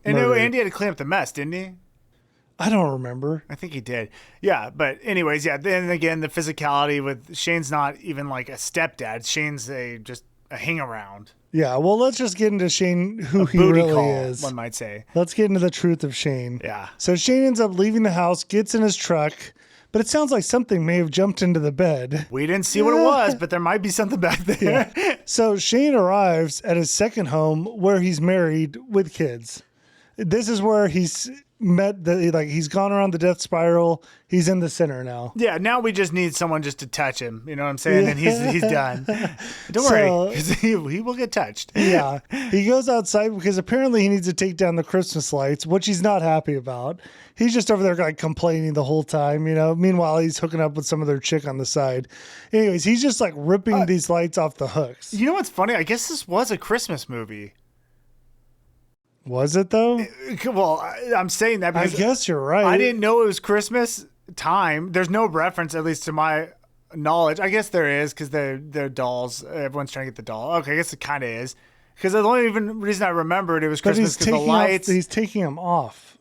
And Murdered. Andy had to clean up the mess, didn't he? I don't remember. I think he did. Yeah, but anyways, yeah. Then again, the physicality with Shane's not even like a stepdad. Shane's just a hang around. Yeah, well, let's just get into Shane, who A he booty really call, is. one might say. Let's get into the truth of Shane. Yeah. So Shane ends up leaving the house, gets in his truck, but it sounds like something may have jumped into the bed. We didn't see what it was, but there might be something back there. Yeah. So Shane arrives at his second home where he's married with kids. This is where he's he's gone around the death spiral. He's in the center now. Yeah, now we just need someone just to touch him. You know what I'm saying? And he's done. Don't worry, because he will get touched. Yeah. He goes outside because apparently he needs to take down the Christmas lights, which he's not happy about. He's just over there like complaining the whole time, you know. Meanwhile, he's hooking up with some other chick on the side. Anyways, he's just like ripping these lights off the hooks. You know what's funny? I guess this was a Christmas movie. Was it though? Well, I'm saying that because I guess you're right. I didn't know it was Christmas time. There's no reference, at least to my knowledge. I guess there is because they're dolls. Everyone's trying to get the doll. Okay, I guess it kind of is. Because the only even reason I remembered it was Christmas because the lights. He's taking them off.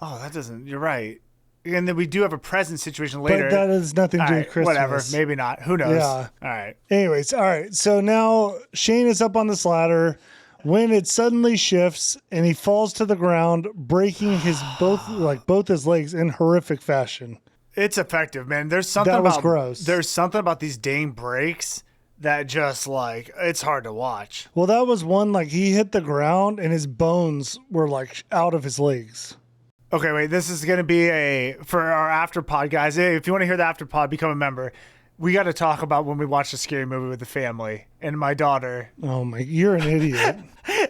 Oh, that doesn't. You're right. And then we do have a present situation later. But that has nothing to do with Christmas. Whatever. Maybe not. Who knows? Yeah. All right. Anyways, all right. So now Shane is up on this ladder when it suddenly shifts and he falls to the ground, breaking both his legs in horrific fashion. It's effective, man. There's something That was about gross. There's something about these dang breaks that just like it's hard to watch. Well, that was one like he hit the ground and his bones were like out of his legs. Okay, wait. This is going to be for our after pod, guys. Hey, if you want to hear the after pod, become a member. We got to talk about when we watched a scary movie with the family and my daughter. Oh my, you're an idiot.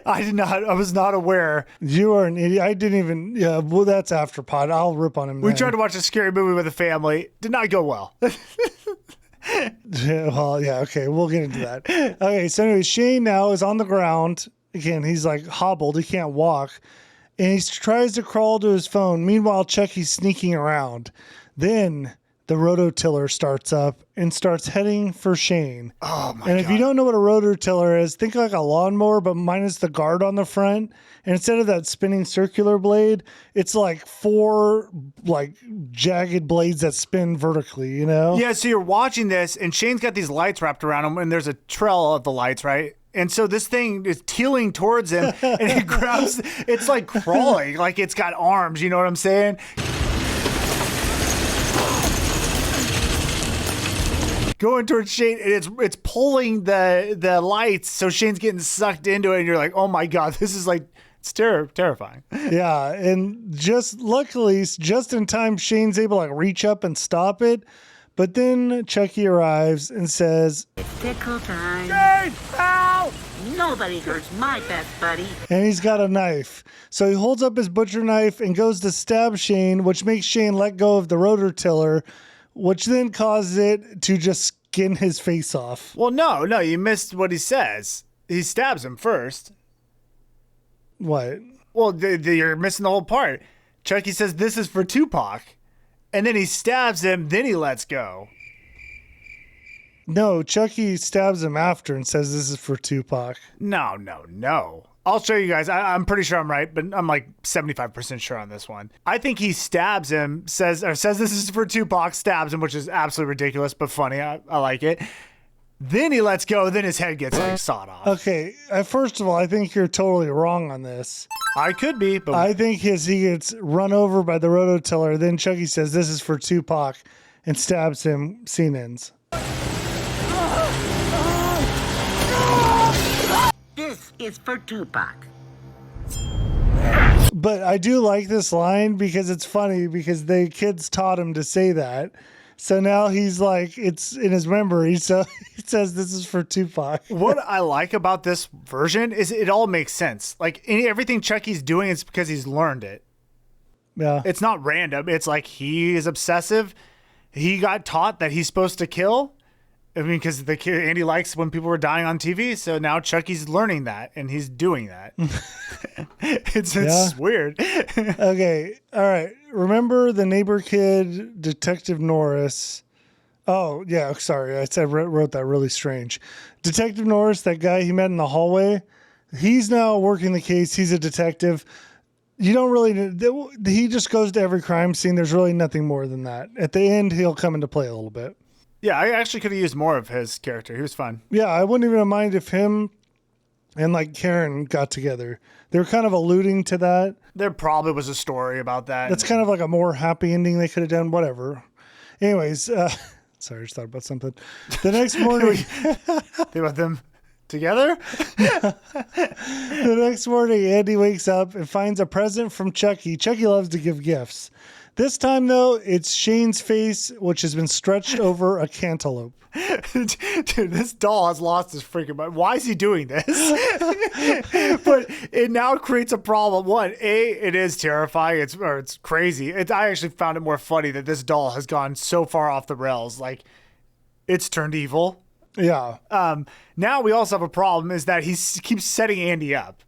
I was not aware. You are an idiot. I didn't even, yeah, well, that's after pod. I'll rip on him. We tried to watch a scary movie with the family. Did not go well. Well, yeah, okay. We'll get into that. Okay. So anyway, Shane now is on the ground. Again, he's like hobbled. He can't walk. And he tries to crawl to his phone. Meanwhile, Chucky's sneaking around. Then the rototiller starts up and starts heading for Shane. Oh my And if God. you don't know what a rototiller is, think like a lawnmower, but minus the guard on the front. And instead of that spinning circular blade, it's like 4 like jagged blades that spin vertically, you know? Yeah, so you're watching this and Shane's got these lights wrapped around him and there's a trail of the lights, right? And so this thing is tealing towards him and he grabs, it's like crawling, like it's got arms, you know what I'm saying? Going towards Shane, and it's pulling the lights, so Shane's getting sucked into it, and you're like, oh my God, this is like, it's terrifying. Yeah, and just luckily, just in time, Shane's able to like reach up and stop it. But then Chucky arrives and says, It's pickle time. Shane, help! Nobody hurts my best buddy. and he's got a knife. So he holds up his butcher knife and goes to stab Shane, which makes Shane let go of the rototiller, which then causes it to just skin his face off. Well, no, you missed what he says. He stabs him first. What? Well, you're missing the whole part. Chucky says, this is for Tupac. And then he stabs him, then he lets go. No, Chucky stabs him after and says this is for Tupac. No. I'll show you guys. I'm pretty sure I'm right, but I'm like 75% sure on this one. I think he stabs him, says this is for Tupac, stabs him, which is absolutely ridiculous, but funny. I like it. Then he lets go. Then his head gets like sawed off. Okay. First of all, I think you're totally wrong on this. I could be, but I think he gets run over by the rototiller. Then Chucky says, "This is for Tupac," and stabs him. Scene ends. This is for Tupac. But I do like this line because it's funny because the kids taught him to say that. So now he's like, it's in his memory. So he says, "This is for Tupac." What I like about this version is it all makes sense. Like everything Chucky's doing is because he's learned it. Yeah. It's not random. It's like he is obsessive. He got taught that he's supposed to kill. I mean, because the kid Andy likes when people were dying on TV, so now Chucky's learning that and he's doing that. It's weird. Okay, all right. Remember the neighbor kid, Detective Norris? Oh yeah, sorry, I wrote that really strange. Detective Norris, that guy he met in the hallway. He's now working the case. He's a detective. You don't really. He just goes to every crime scene. There's really nothing more than that. At the end, he'll come into play a little bit. Yeah, I actually could have used more of his character. He was fun. Yeah, I wouldn't even mind if him and like Karen got together. They were kind of alluding to that. There probably was a story about that. That's kind of like a more happy ending they could have done. Whatever. Anyways, sorry, I just thought about something. The next morning, think about them together. The next morning, Andy wakes up and finds a present from Chucky. Chucky loves to give gifts. This time, though, it's Shane's face, which has been stretched over a cantaloupe. Dude, this doll has lost his freaking mind. Why is he doing this? But it now creates a problem. One, it is terrifying. It's crazy. I actually found it more funny that this doll has gone so far off the rails. Like, it's turned evil. Yeah. Now we also have a problem is that he keeps setting Andy up.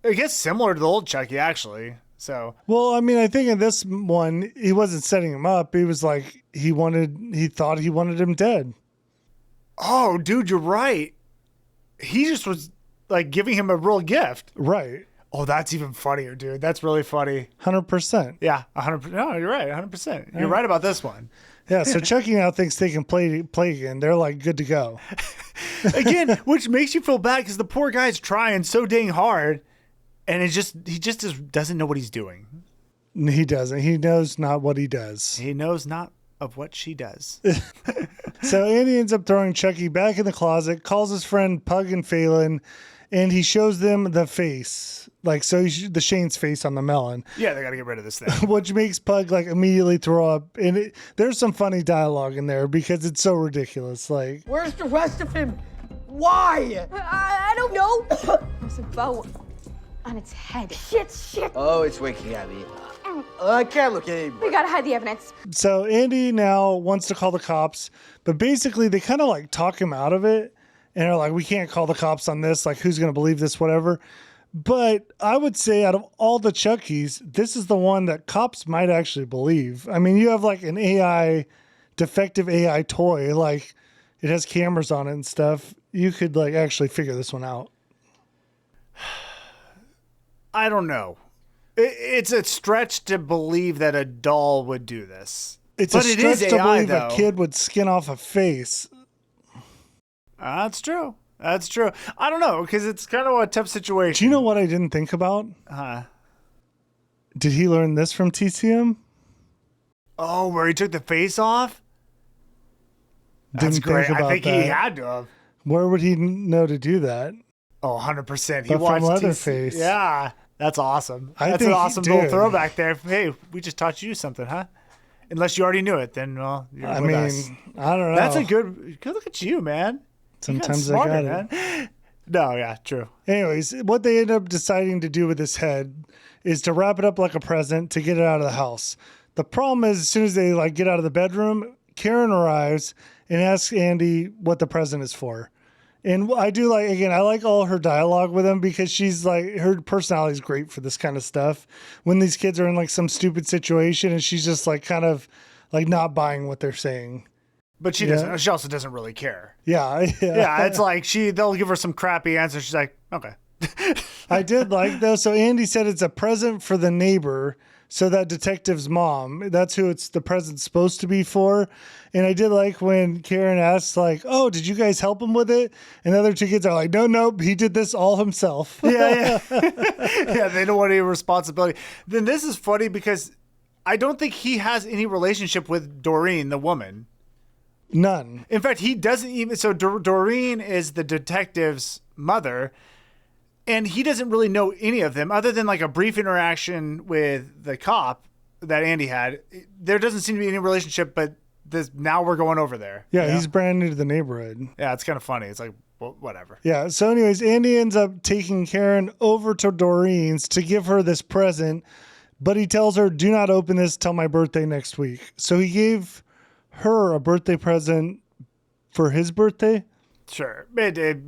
I guess similar to the old Chucky, actually. So, well, I mean, I think in this one, he wasn't setting him up. He was like, he thought he wanted him dead. Oh, dude, you're right. He just was like giving him a real gift. Right. Oh, that's even funnier, dude. That's really funny. 100%. Yeah, 100%. No, you're right. 100%. You're right about this one. Yeah, so Chucky now thinks they can play again. They're like good to go. Again, which makes you feel bad because the poor guy's trying so dang hard. And he just doesn't know what he's doing. He doesn't. He knows not what he does. He knows not of what she does. So Andy ends up throwing Chucky back in the closet, calls his friend Pug and Phelan, and he shows them the face. Like, so the Shane's face on the melon. Yeah, they got to get rid of this thing. Which makes Pug like immediately throw up. And there's some funny dialogue in there because it's so ridiculous. Like, where's the rest of him? Why? I don't know. There's a bow on its head. Shit. Oh, it's waking at me. I can't look anymore. We gotta hide the evidence. So Andy now wants to call the cops, but basically they kind of like talk him out of it and are like, we can't call the cops on this. Like, who's going to believe this, whatever. But I would say out of all the Chuckies, this is the one that cops might actually believe. I mean, you have like an defective AI toy, like it has cameras on it and stuff. You could like actually figure this one out. I don't know. It's a stretch to believe that a doll would do this. It's a stretch to believe a kid would skin off a face. That's true. That's true. I don't know, because it's kind of a tough situation. Do you know what I didn't think about? Did he learn this from TCM? Oh, where he took the face off? That's great. I think he had to have. Where would he know to do that? Oh, 100%. He But watched from Leatherface. Yeah, that's awesome. I That's think an he awesome little did. throwback there. Hey, we just taught you something, huh? Unless you already knew it, then, well, you're I with mean, us. I don't know. That's a good look at you, man. Sometimes you got I smarter, got it. man. No, yeah, true. Anyways, what they end up deciding to do with his head is to wrap it up like a present to get it out of the house. The problem is, as soon as they like get out of the bedroom, Karen arrives and asks Andy what the present is for. And I do like, again, I like all her dialogue with him because she's like, her personality is great for this kind of stuff. When these kids are in like some stupid situation and she's just like kind of like not buying what they're saying. But she doesn't. She also doesn't really care. Yeah. Yeah, it's like they'll give her some crappy answer. She's like, okay. I did like, though. So Andy said it's a present for the neighbor. So that detective's mom, that's who it's the present's supposed to be for. And I did like when Karen asks, like, oh, did you guys help him with it? And the other two kids are like, no, he did this all himself. Yeah. Yeah, they don't want any responsibility. Then this is funny because I don't think he has any relationship with Doreen, the woman. None. In fact, he doesn't even. So Doreen is the detective's mother. And he doesn't really know any of them other than like a brief interaction with the cop that Andy had. There doesn't seem to be any relationship, but now we're going over there. Yeah, he's brand new to the neighborhood. Yeah, it's kind of funny. It's like, well, whatever. Yeah, so anyways, Andy ends up taking Karen over to Doreen's to give her this present, but he tells her, do not open this till my birthday next week. So he gave her a birthday present for his birthday? Sure.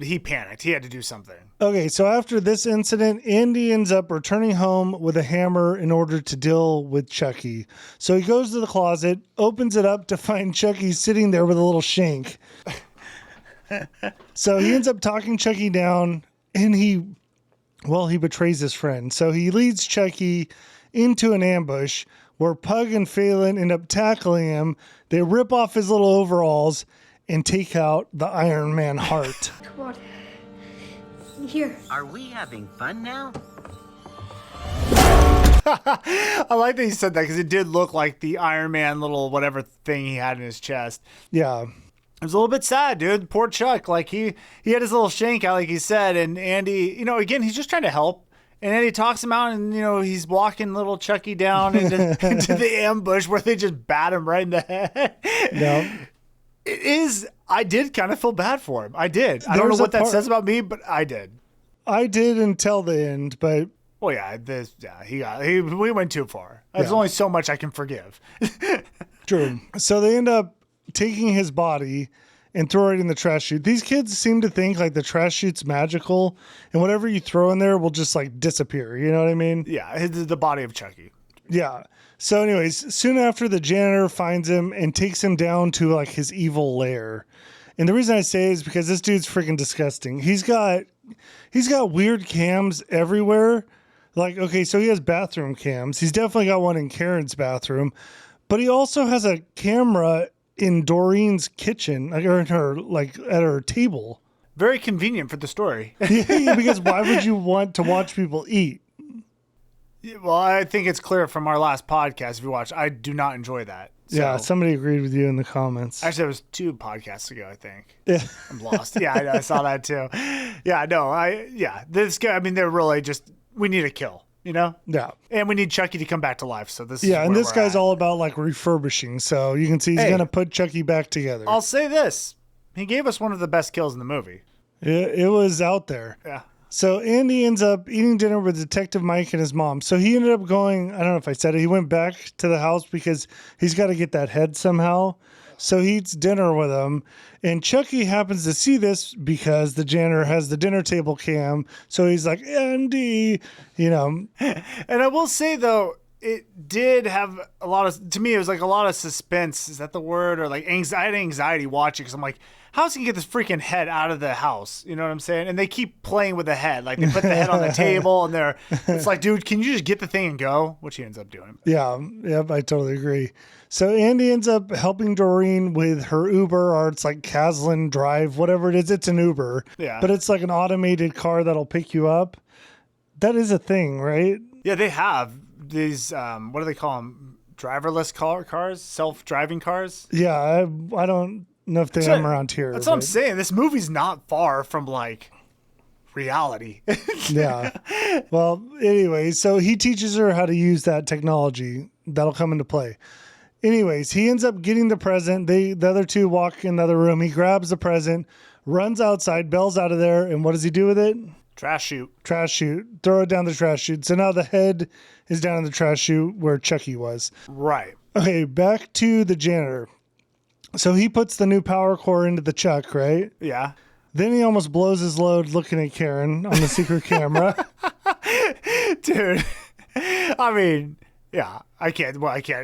He panicked. He had to do something. Okay, so after this incident, Andy ends up returning home with a hammer in order to deal with Chucky. So he goes to the closet, opens it up to find Chucky sitting there with a little shank. So he ends up talking Chucky down, and he betrays his friend. So he leads Chucky into an ambush where Pug and Phelan end up tackling him. They rip off his little overalls and take out the Iron Man heart. Come on. Here. Are we having fun now? I like that he said that because it did look like the Iron Man little whatever thing he had in his chest. Yeah. It was a little bit sad, dude. Poor Chuck. Like he had his little shank out, like he said, and Andy, again, he's just trying to help. And Andy talks him out, and he's walking little Chucky down into the ambush where they just bat him right in the head. No. It is. I did kind of feel bad for him. I did. I don't know what that says about me, but I did. I did until the end, but well, we went too far. There's only so much I can forgive. True. So they end up taking his body and throw it in the trash chute. These kids seem to think like the trash chute's magical, and whatever you throw in there will just like disappear. You know what I mean? Yeah, the body of Chucky. Yeah. So anyways, soon after, the janitor finds him and takes him down to like his evil lair. And the reason I say is because this dude's freaking disgusting. He's got weird cams everywhere. Like, okay, so he has bathroom cams. He's definitely got one in Karen's bathroom, but he also has a camera in Doreen's kitchen, or in her, like at her table. Very convenient for the story. Yeah, because why would you want to watch people eat? Well, I think it's clear from our last podcast, if you watch, I do not enjoy that. So. Yeah, somebody agreed with you in the comments. Actually, it was 2 podcasts ago, I think. Yeah. I'm lost. Yeah, I saw that too. Yeah, no, this guy, they're really just, we need a kill, Yeah. And we need Chucky to come back to life, so this is and this guy's at. all about like refurbishing, so you can see he's going to put Chucky back together. I'll say this. He gave us one of the best kills in the movie. It was out there. Yeah. So Andy ends up eating dinner with Detective Mike and his mom. So he ended up going, I don't know if I said it, he went back to the house because he's got to get that head somehow. So he eats dinner with him. And Chucky happens to see this because the janitor has the dinner table cam. So he's like, Andy, And I will say, though, it did have a lot of, to me, it was like a lot of suspense. Is that the word? Or like I had anxiety watching because I'm like, how's he get this freaking head out of the house? You know what I'm saying? And they keep playing with the head. Like they put the head on the table and it's like, dude, can you just get the thing and go? Which he ends up doing. Yeah, I totally agree. So Andy ends up helping Doreen with her Uber, or it's like Caslin Drive, whatever it is. It's an Uber. Yeah. But it's like an automated car that'll pick you up. That is a thing, right? Yeah, they have these, what do they call them? Driverless cars? Self-driving cars? Yeah, I don't know if they have them around here. That's what I'm saying. This movie's not far from like reality. Yeah. Well, anyway, so he teaches her how to use that technology that'll come into play. Anyways, he ends up getting the present. The other two walk in the other room. He grabs the present, runs outside, Belle's out of there, and what does he do with it? Trash chute. Throw it down the trash chute. So now the head is down in the trash chute where Chucky was. Right. Okay, back to the janitor. So he puts the new power core into the Chuck, right? Yeah. Then he almost blows his load looking at Karen on the secret camera. Dude, I mean, yeah, I can't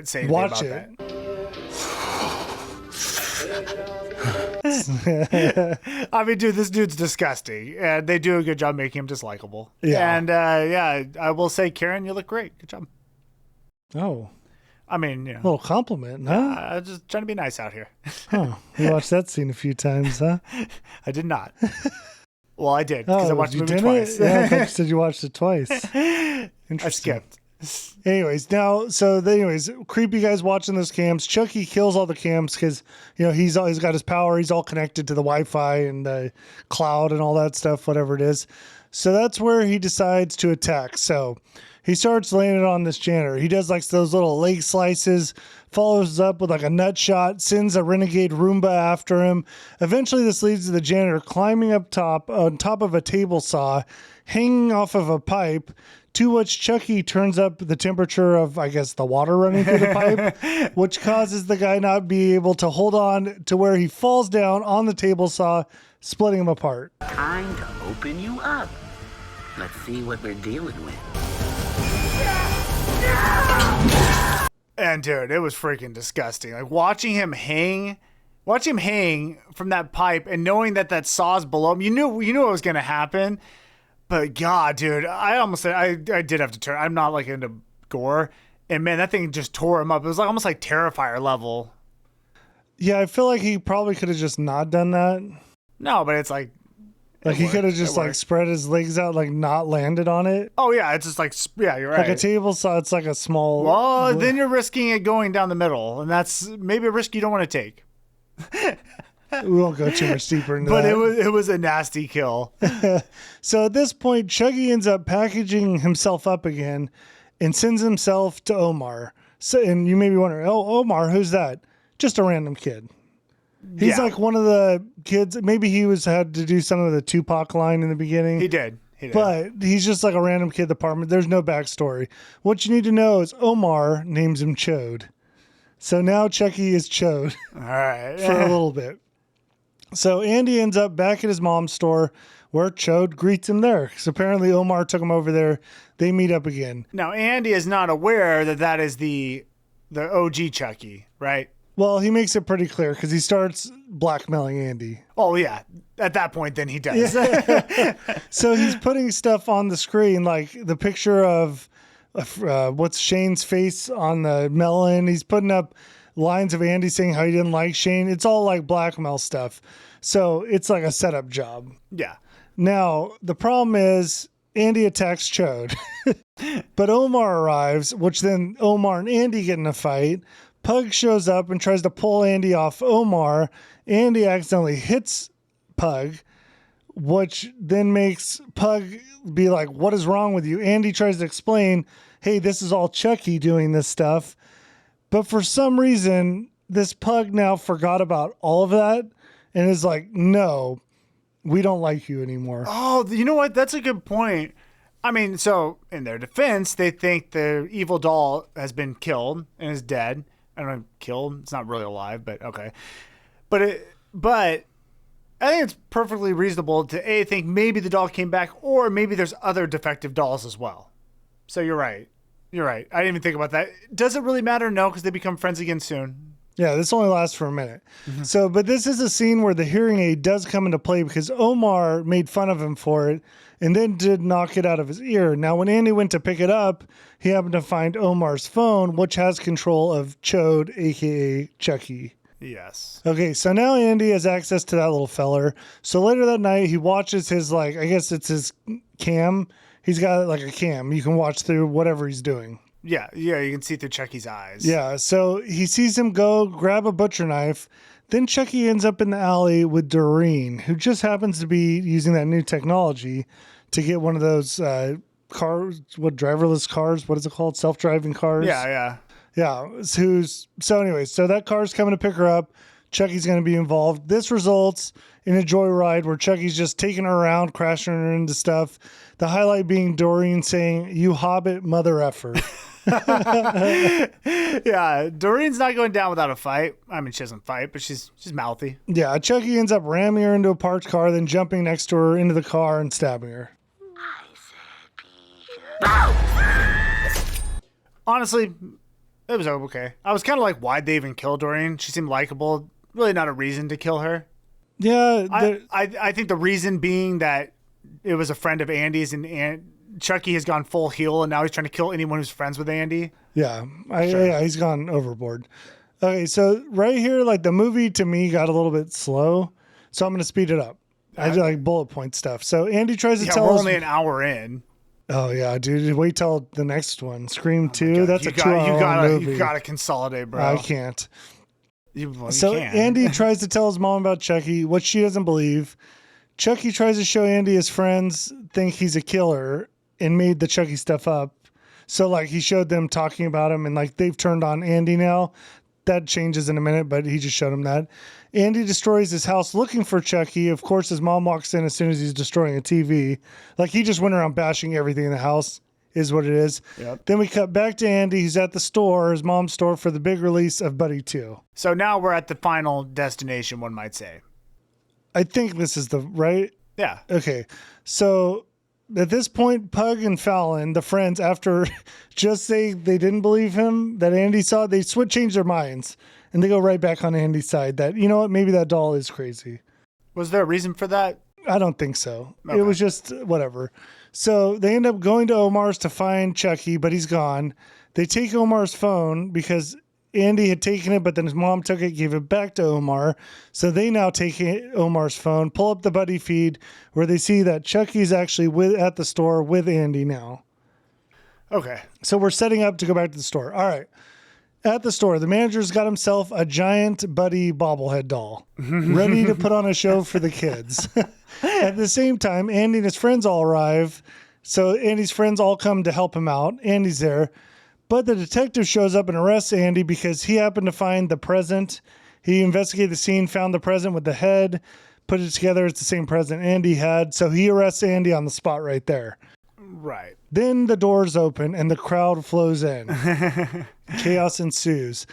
say anything Watch about it. I mean, dude, this dude's disgusting, and they do a good job making him dislikable. Yeah. And I will say, Karen, you look great. Good job. Oh. I mean, you know, A little compliment, huh? Just trying to be nice out here. Huh. You watched that scene a few times, huh? I did not. Well, I did because I watched the movie twice. Yeah, I thought you said you watched it twice. I Interesting. skipped. Anyways, creepy guys watching those cams. Chucky kills all the cams because, he's got his power. He's all connected to the Wi-Fi and the cloud and all that stuff, whatever it is. So that's where he decides to attack. So he starts laying it on this janitor. He does like those little leg slices, follows up with like a nut shot, sends a renegade Roomba after him. Eventually this leads to the janitor climbing up on top of a table saw, hanging off of a pipe, to which Chucky turns up the temperature of, I guess, the water running through the pipe, which causes the guy not be able to hold on to where he falls down on the table saw, splitting him apart. Time to open you up. Let's see what we're dealing with. And dude, it was freaking disgusting. Like watching him hang from that pipe and knowing that saw's below him. You knew what was gonna happen. But God, dude, I did have to turn. I'm not like into gore, and man, that thing just tore him up. It was like almost like Terrifier level. Yeah, I feel like he probably could have just not done that. No, but it's like he could have just like spread his legs out, like not landed on it. Oh yeah, it's just like you're right. Like a table saw, it's like a small. Well, then you're risking it going down the middle, and that's maybe a risk you don't want to take. We won't go too much deeper into that. But it was a nasty kill. So at this point, Chucky ends up packaging himself up again and sends himself to Omar. So, and you may be wondering, Omar, who's that? Just a random kid. He's like one of the kids. Maybe he had to do some of the Tupac line in the beginning. He did. But he's just like a random kid in the apartment. There's no backstory. What you need to know is Omar names him Chode. So now Chucky is Chode. All right. For a little bit. So Andy ends up back at his mom's store where Chode greets him there. Because apparently Omar took him over there. They meet up again. Now, Andy is not aware that is the OG Chucky, right? Well, he makes it pretty clear because he starts blackmailing Andy. Oh, yeah. At that point, then he does. Yeah. So he's putting stuff on the screen, like the picture of what's Shane's face on the melon. He's putting up lines of Andy saying how he didn't like Shane. It's all like blackmail stuff. So it's like a setup job. Yeah. Now, the problem is Andy attacks Chode. But Omar arrives, which then Omar and Andy get in a fight. Pug shows up and tries to pull Andy off Omar. Andy accidentally hits Pug, which then makes Pug be like, what is wrong with you? Andy tries to explain, hey, this is all Chucky doing this stuff. But for some reason, this Pug now forgot about all of that and is like, no, we don't like you anymore. Oh, you know what? That's a good point. I mean, so in their defense, they think the evil doll has been killed and is dead. I don't know, killed. It's not really alive, but okay. But I think it's perfectly reasonable to think maybe the doll came back, or maybe there's other defective dolls as well. So you're right. I didn't even think about that. Does it really matter? No, because they become friends again soon. Yeah, this only lasts for a minute. Mm-hmm. But this is a scene where the hearing aid does come into play because Omar made fun of him for it and then did knock it out of his ear. Now, when Andy went to pick it up, he happened to find Omar's phone, which has control of Chode, a.k.a. Chucky. Yes. Okay, so now Andy has access to that little feller. So later that night, he watches his, I guess it's his cam. He's got like a cam. You can watch through whatever he's doing. Yeah, you can see through Chucky's eyes. Yeah, so he sees him go grab a butcher knife. Then Chucky ends up in the alley with Doreen, who just happens to be using that new technology to get one of those cars, driverless cars? What is it called? Self-driving cars? Yeah. Yeah. So anyways, so that car's coming to pick her up. Chucky's going to be involved. This results in a joyride where Chucky's just taking her around, crashing her into stuff. The highlight being Doreen saying, "You hobbit mother effer." Yeah, Doreen's not going down without a fight. I mean, she doesn't fight, but she's mouthy. Yeah, Chucky ends up ramming her into a parked car, then jumping next to her into the car and stabbing her. Honestly, it was okay. I was kind of like, why'd they even kill Doreen? She seemed likable. Really not a reason to kill her. Yeah, I think the reason being that it was a friend of Andy's, and Chucky has gone full heel, and now he's trying to kill anyone who's friends with Andy. Yeah, yeah, he's gone overboard. Okay, so right here, like the movie to me got a little bit slow, so I'm going to speed it up. I do like bullet point stuff. So Andy tries to tell we're us. only an hour in. Oh yeah, dude! Wait till the next one. Scream 2. That's a 2-hour movie. You gotta consolidate, bro. I can't. You So can. Andy tries to tell his mom about Chucky, what she doesn't believe. Chucky tries to show Andy his friends think he's a killer and made the Chucky stuff up. So like he showed them talking about him, and like they've turned on Andy now. That changes in a minute, but he just showed him that. Andy destroys his house looking for Chucky. Of course, his mom walks in as soon as he's destroying a TV. Like he just went around bashing everything in the house, is what it is. Yep. Then we cut back to Andy. He's at the store, his mom's store, for the big release of Buddy 2. So now we're at the final destination, one might say. I think this is the right. Yeah. Okay. So at this point, Pug and Fallon, the friends, after just saying they didn't believe him that Andy saw, they change their minds and they go right back on Andy's side that, you know what, maybe that doll is crazy. Was there a reason for that? I don't think so. Okay. It was just whatever. So they end up going to Omar's to find Chucky, but he's gone. They take Omar's phone because Andy had taken it, but then his mom took it, gave it back to Omar. So they now take Omar's phone, pull up the buddy feed where they see that Chucky's actually at the store with Andy now. Okay. So we're setting up to go back to the store. All right. At the store, the manager's got himself a giant Buddy bobblehead doll ready to put on a show for the kids. At the same time, Andy and his friends all arrive. So Andy's friends all come to help him out. Andy's there. But the detective shows up and arrests Andy because he happened to find the present. He investigated the scene, found the present with the head, put it together. It's the same present Andy had. So he arrests Andy on the spot right there. Right. Then the doors open and the crowd flows in. Chaos ensues.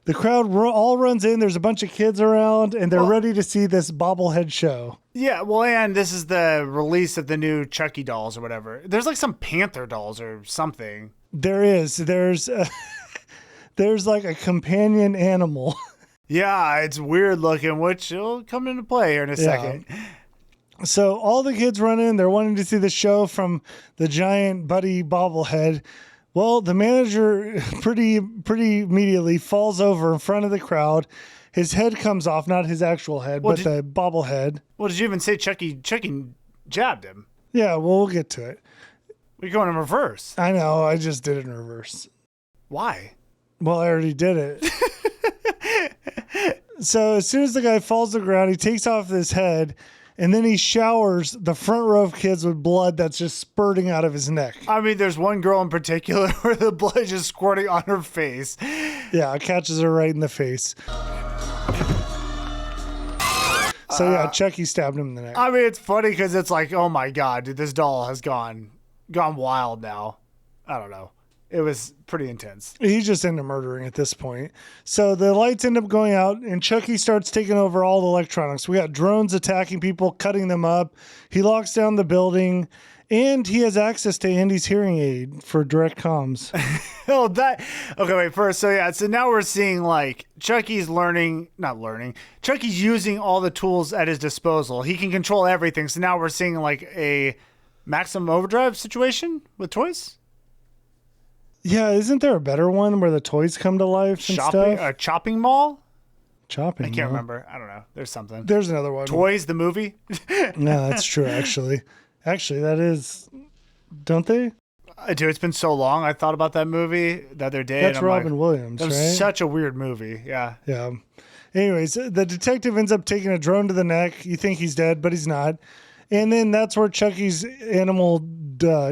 The crowd all runs in. There's a bunch of kids around and they're ready to see this bobblehead show. Yeah, well, and this is the release of the new Chucky dolls or whatever. There's like some Panther dolls or something. There is. There's like a companion animal. Yeah, it's weird looking, which will come into play here in a second. So all the kids run in. They're wanting to see the show from the giant Buddy bobblehead. Well, the manager pretty immediately falls over in front of the crowd. His head comes off, not his actual head, but the bobblehead. Well, did you even say Chucky jabbed him? Yeah, well, we'll get to it. We're going in reverse. I know. I just did it in reverse. Why? Well, I already did it. So as soon as the guy falls to the ground, he takes off his head, and then he showers the front row of kids with blood that's just spurting out of his neck. I mean, there's one girl in particular where the blood is just squirting on her face. Yeah, it catches her right in the face. So yeah, Chucky stabbed him in the neck. I mean, it's funny because it's like, oh my God, dude, this doll has gone wild now. I don't know. It was pretty intense. He's just into murdering at this point. So the lights end up going out and Chucky starts taking over all the electronics. We got drones attacking people, cutting them up. He locks down the building and he has access to Andy's hearing aid for direct comms. Okay, wait, first. So now we're seeing like Chucky's Chucky's using all the tools at his disposal. He can control everything. So now we're seeing like a Maximum Overdrive situation with toys. Yeah, isn't there a better one where the toys come to life and stuff? A chopping mall? Chopping I can't mall? remember. I don't know. There's something. There's another one. Toys, the movie? No, that's true, actually. Actually, that is... Don't they? Dude, it's been so long. I thought about that movie the other day. That's and I'm Robin Williams, that was right? such a weird movie. Yeah. Yeah. Anyways, the detective ends up taking a drone to the neck. You think he's dead, but he's not. And then that's where Chucky's animal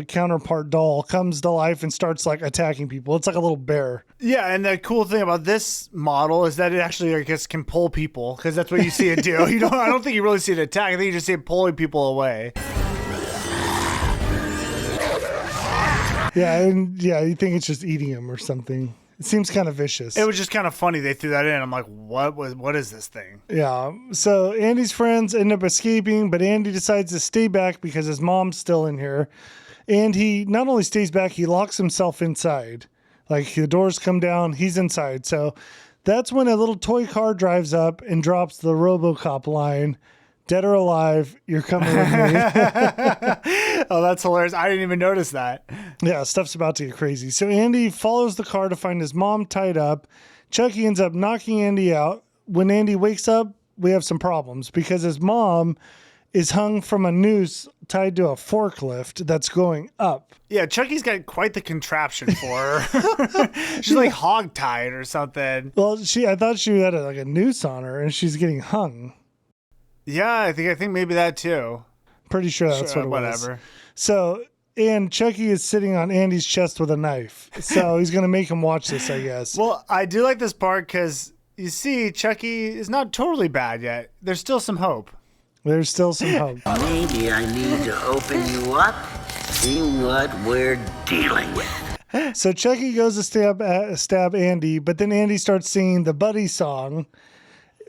counterpart doll comes to life and starts like attacking people. It's like a little bear. Yeah, and the cool thing about this model is that it actually, I guess, can pull people because that's what you see it do. I don't think you really see it attack. I think you just see it pulling people away. Yeah, and you think it's just eating him or something. It seems kind of vicious. It was just kind of funny they threw that in. I'm like, what is this thing? Yeah. So Andy's friends end up escaping, but Andy decides to stay back because his mom's still in here. And he not only stays back, he locks himself inside. Like the doors come down, he's inside. So that's when a little toy car drives up and drops the RoboCop line. dead or alive, you're coming with me. Oh, that's hilarious. I didn't even notice that. Yeah, stuff's about to get crazy. So Andy follows the car to find his mom tied up. Chucky ends up knocking Andy out. When Andy wakes up, we have some problems because his mom is hung from a noose tied to a forklift that's going up. Yeah, Chucky's got quite the contraption for her. She's like hog-tied or something. Well, I thought she had a noose on her and she's getting hung. Yeah, I think maybe that too. Pretty sure that's what it was. Whatever. So, and Chucky is sitting on Andy's chest with a knife. So he's going to make him watch this, I guess. Well, I do like this part because you see Chucky is not totally bad yet. There's still some hope. There's still some hope. Maybe I need to open you up, see what we're dealing with. So Chucky goes to stab Andy, but then Andy starts singing the Buddy song,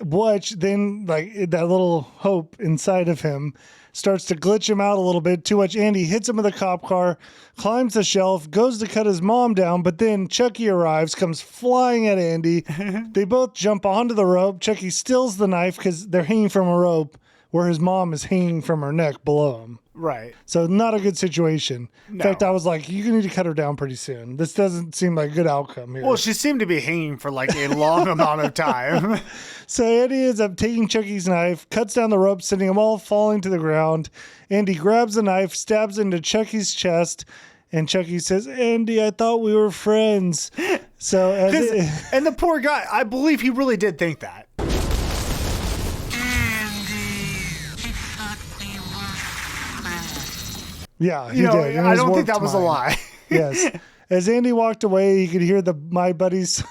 which then, like, that little hope inside of him starts to glitch him out a little bit, to which Andy hits him with a cop car, climbs the shelf, goes to cut his mom down, but then Chucky arrives, comes flying at Andy. They both jump onto the rope. Chucky steals the knife because they're hanging from a rope where his mom is hanging from her neck below him. Right. So not a good situation. In fact, I was like, you need to cut her down pretty soon. This doesn't seem like a good outcome here. Well, she seemed to be hanging for like a long amount of time. So Andy ends up taking Chucky's knife, cuts down the rope, sending them all falling to the ground. Andy grabs the knife, stabs into Chucky's chest, and Chucky says, "Andy, I thought we were friends." So, and the poor guy, I believe he really did think that. Yeah, he did. I don't think that was a lie. Yes. As Andy walked away, you could hear the Buddies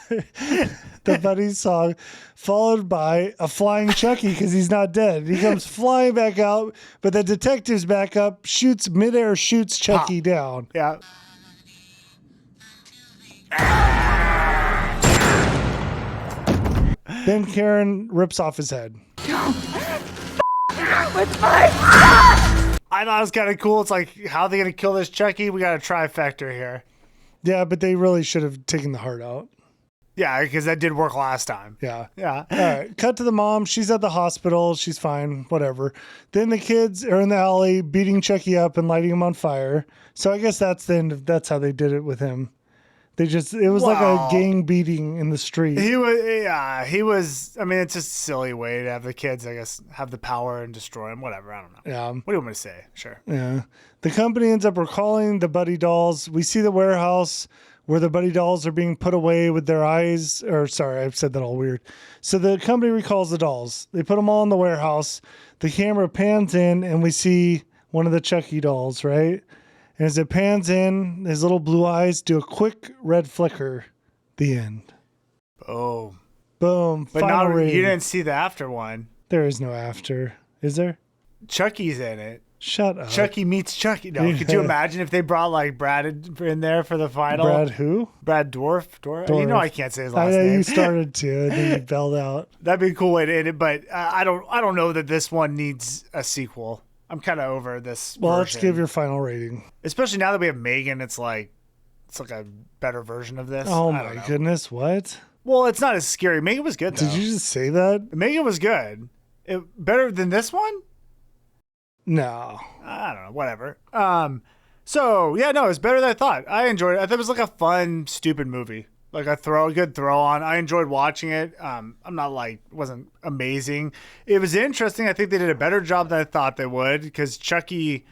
song, followed by a flying Chucky because he's not dead. He comes flying back out, but the detective's back up, midair shoots Chucky down. Yeah. Then Karen rips off his head. With my I thought it was kind of cool. It's like, how are they going to kill this Chucky? We got a trifecta here. Yeah, but they really should have taken the heart out. Yeah, because that did work last time. Yeah. Yeah. All right. Cut to the mom. She's at the hospital. She's fine. Whatever. Then the kids are in the alley beating Chucky up and lighting him on fire. So I guess that's how they did it with him. It was like a gang beating in the street. He was, I mean, it's just a silly way to have the kids, I guess, have the power and destroy him. Whatever. I don't know. Yeah. What do you want me to say? Sure. Yeah. The company ends up recalling the Buddy dolls. We see the warehouse where the Buddy dolls are being put away with their eyes. Sorry, I've said that all weird. So the company recalls the dolls. They put them all in the warehouse. The camera pans in and we see one of the Chucky dolls, right? And as it pans in, his little blue eyes do a quick red flicker. The end. Boom. Boom. But Final rating. You didn't see the after one. There is no after. Is there? Chucky's in it. Shut up. Chucky meets Chucky. No, could you imagine if they brought like Brad in there for the final? Brad who? Brad Dorff. You know I can't say his last name. name. You started to, and then you bailed out. That'd be a cool way to end it, but I don't know that this one needs a sequel. I'm kind of over this. Well, version. Let's give your final rating. Especially now that we have Megan, it's like a better version of this. Oh my goodness, what? Well, it's not as scary. Megan was good though. Did you just say that? Megan was good. Better than this one? No. I don't know. Whatever. So yeah, no, it's better than I thought. I enjoyed it. I thought it was like a fun, stupid movie. Like a good throw on. I enjoyed watching it. I'm not like, it wasn't amazing. It was interesting. I think they did a better job than I thought they would because Chucky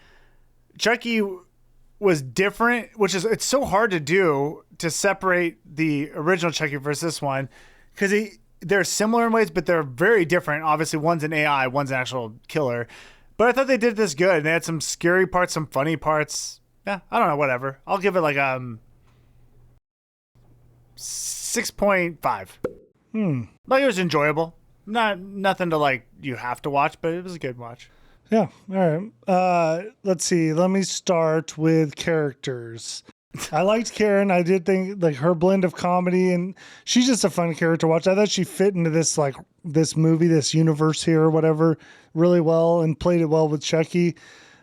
was different, it's so hard to do to separate the original Chucky versus this one because they're similar in ways, but they're very different. Obviously, one's an AI, one's an actual killer. But I thought they did this good. They had some scary parts, some funny parts. Yeah, I don't know, whatever. I'll give it like 6.5. Like it was enjoyable. Nothing to like you have to watch, but it was a good watch. Yeah. All right. Let's see. Let me start with characters. I liked Karen. I did think like her blend of comedy and she's just a fun character to watch. I thought she fit into this movie, this universe here or whatever really well and played it well with Chucky.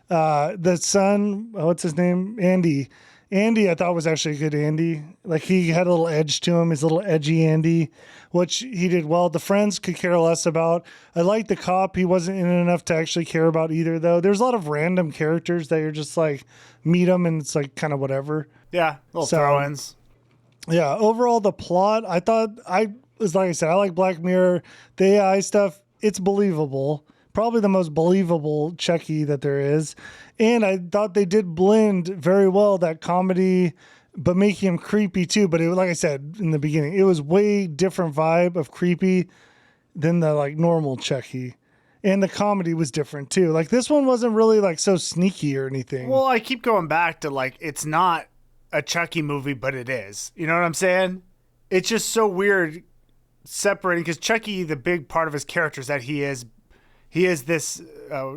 The son, what's his name? Andy. Andy, I thought was actually a good Andy. Like he had a little edge to him, his little edgy Andy, which he did well. The friends could care less about. I liked the cop. He wasn't in it enough to actually care about either, though. There's a lot of random characters that you're just like, meet them and it's like kind of whatever. Yeah, little throw-ins. Yeah, overall, the plot, I thought, like I said, I like Black Mirror. The AI stuff, it's believable. Probably the most believable Chucky that there is. And I thought they did blend very well that comedy, but making him creepy too. But it, like I said in the beginning, it was way different vibe of creepy than the like normal Chucky. And the comedy was different too. Like this one wasn't really like so sneaky or anything. Well, I keep going back to like, it's not a Chucky movie, but it is. You know what I'm saying? It's just so weird separating, because Chucky, the big part of his character is that he is this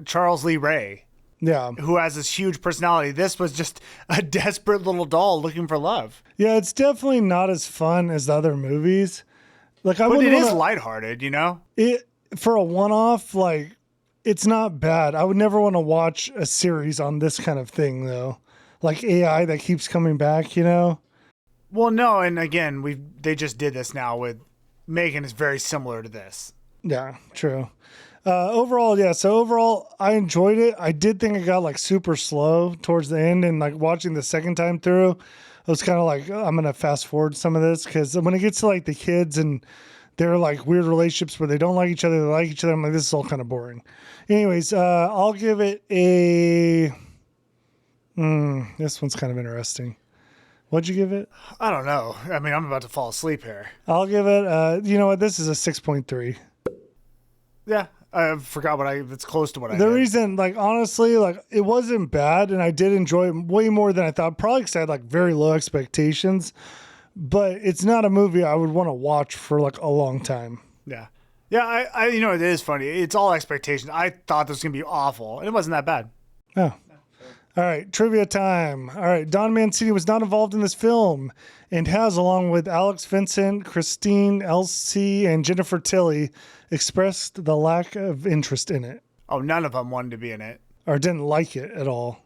Charles Lee Ray. Yeah. Who has this huge personality. This was just a desperate little doll looking for love. Yeah, it's definitely not as fun as the other movies. Like but it is lighthearted, you know? It for a one-off, like it's not bad. I would never want to watch a series on this kind of thing though. Like AI that keeps coming back, you know? Well, no, and again, they just did this now with Megan is very similar to this. Yeah, true. Overall, yeah. So overall, I enjoyed it. I did think it got like super slow towards the end, and like watching the second time through, I was kind of like, oh, I'm gonna fast forward some of this because when it gets to like the kids and they're like weird relationships where they don't like each other, they like each other, I'm like, this is all kind of boring. Anyways, I'll give it a. This one's kind of interesting. What'd you give it? I don't know. I mean, I'm about to fall asleep here. I'll give it. You know what? This is a 6.3. Yeah. I forgot it's close to what I The had. reason, like, honestly, like, it wasn't bad, and I did enjoy it way more than I thought, probably because I had, like, very low expectations, but it's not a movie I would want to watch for, like, a long time. Yeah. Yeah, I you know, it is funny. It's all expectations. I thought this was going to be awful, and it wasn't that bad. Oh. All right, trivia time. All right, Don Mancini was not involved in this film and has, along with Alex Vincent, Christine Elsie, and Jennifer Tilly, expressed the lack of interest in it. Oh, none of them wanted to be in it. Or didn't like it at all.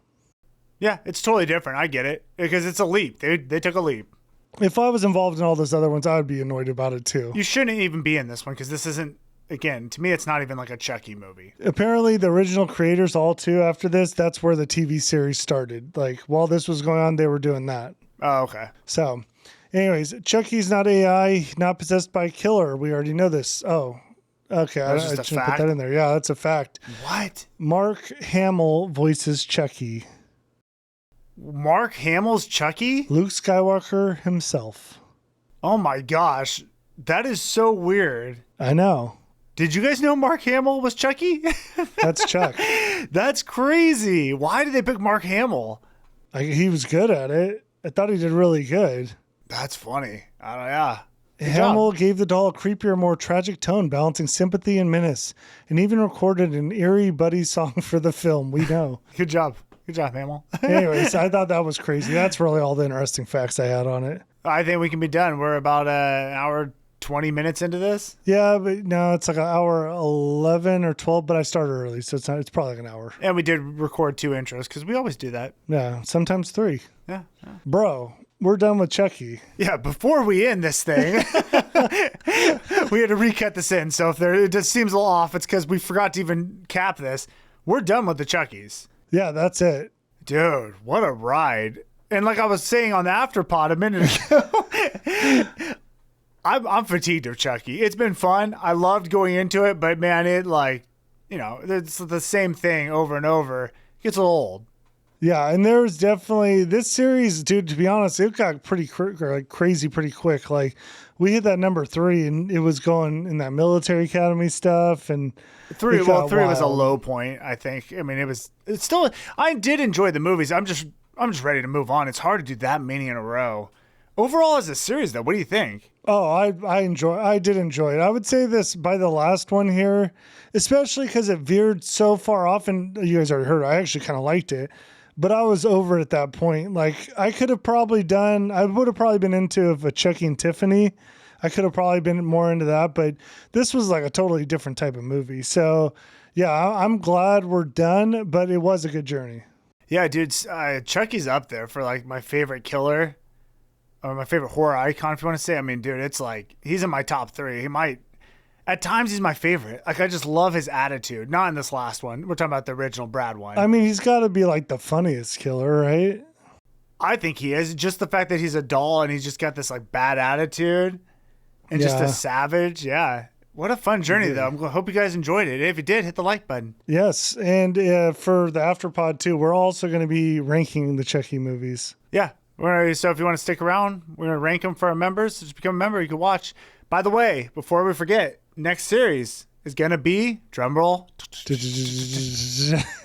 Yeah, it's totally different. I get it. Because it's a leap. They took a leap. If I was involved in all those other ones, I would be annoyed about it too. You shouldn't even be in this one because this isn't, again, to me, it's not even like a Chucky movie. Apparently, the original creators, all too, after this, that's where the TV series started. Like, while this was going on, they were doing that. Oh, okay. So, anyways, Chucky's not AI, not possessed by a killer. We already know this. Oh, okay. I shouldn't put that in there. Yeah, that's a fact. What? Mark Hamill voices Chucky. Mark Hamill's Chucky? Luke Skywalker himself. Oh my gosh. That is so weird. I know. Did you guys know Mark Hamill was Chucky? That's Chuck. That's crazy. Why did they pick Mark Hamill? He was good at it. I thought he did really good. That's funny. Yeah. Hamill gave the doll a creepier, more tragic tone, balancing sympathy and menace, and even recorded an eerie buddy song for the film. We know. Good job. Good job, Hamill. Anyways, I thought that was crazy. That's really all the interesting facts I had on it. I think we can be done. We're about an hour, 20 minutes into this. Yeah, but no, it's like an hour 11 or 12, but I started early, so it's probably like an hour. And we did record 2 intros because we always do that. Yeah, sometimes 3. Yeah. Bro, we're done with Chucky. Yeah, before we end this thing, we had to recut this in. So if it just seems a little off, it's because we forgot to even cap this. We're done with the Chuckies. Yeah, that's it. Dude, what a ride. And like I was saying on the afterpod a minute ago, I'm fatigued of Chucky. It's been fun. I loved going into it, but man, it's the same thing over and over. It gets a little old. Yeah, and there was definitely this series, dude, to be honest, it got pretty crazy pretty quick. Like we hit that number 3 and it was going in that military academy stuff, and 3 was a low point, I think. I mean, it's still, I did enjoy the movies. I'm just ready to move on. It's hard to do that many in a row. Overall, as a series, though, what do you think? Oh, I did enjoy it. I would say this by the last one here, especially because it veered so far off, and you guys already heard, I actually kind of liked it, but I was over it at that point. Like, I would have probably been into a Chucky and Tiffany. I could have probably been more into that, but this was like a totally different type of movie. So, yeah, I'm glad we're done, but it was a good journey. Yeah, dude, Chucky's up there for like my favorite killer or my favorite horror icon, if you want to say. I mean, dude, it's like he's in my top 3. He might, at times, he's my favorite. Like, I just love his attitude. Not in this last one. We're talking about the original Brad one. I mean, he's got to be like the funniest killer, right? I think he is. Just the fact that he's a doll and he's just got this like bad attitude and just a savage. Yeah. What a fun journey, though. I hope you guys enjoyed it. If you did, hit the like button. Yes. And for the Afterpod, too, we're also going to be ranking the Chucky movies. Yeah. So if you want to stick around, we're going to rank them for our members. Just become a member. You can watch. By the way, before we forget, next series is going to be, drumroll,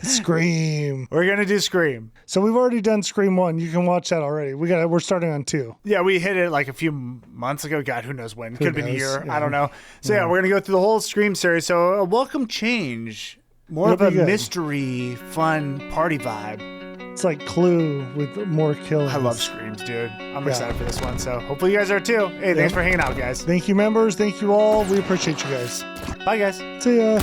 Scream. We're going to do Scream. So we've already done Scream 1. You can watch that already. We're starting on 2. Yeah, we hit it like a few months ago. God, who knows when. Could have been a year. Yeah. I don't know. So yeah, we're going to go through the whole Scream series. So a welcome change. More of a mystery, fun, party vibe. It's like Clue with more killings. I love Screams, dude. I'm excited for this one. So hopefully you guys are too. Hey, thanks for hanging out, guys. Thank you, members. Thank you all. We appreciate you guys. Bye, guys. See ya.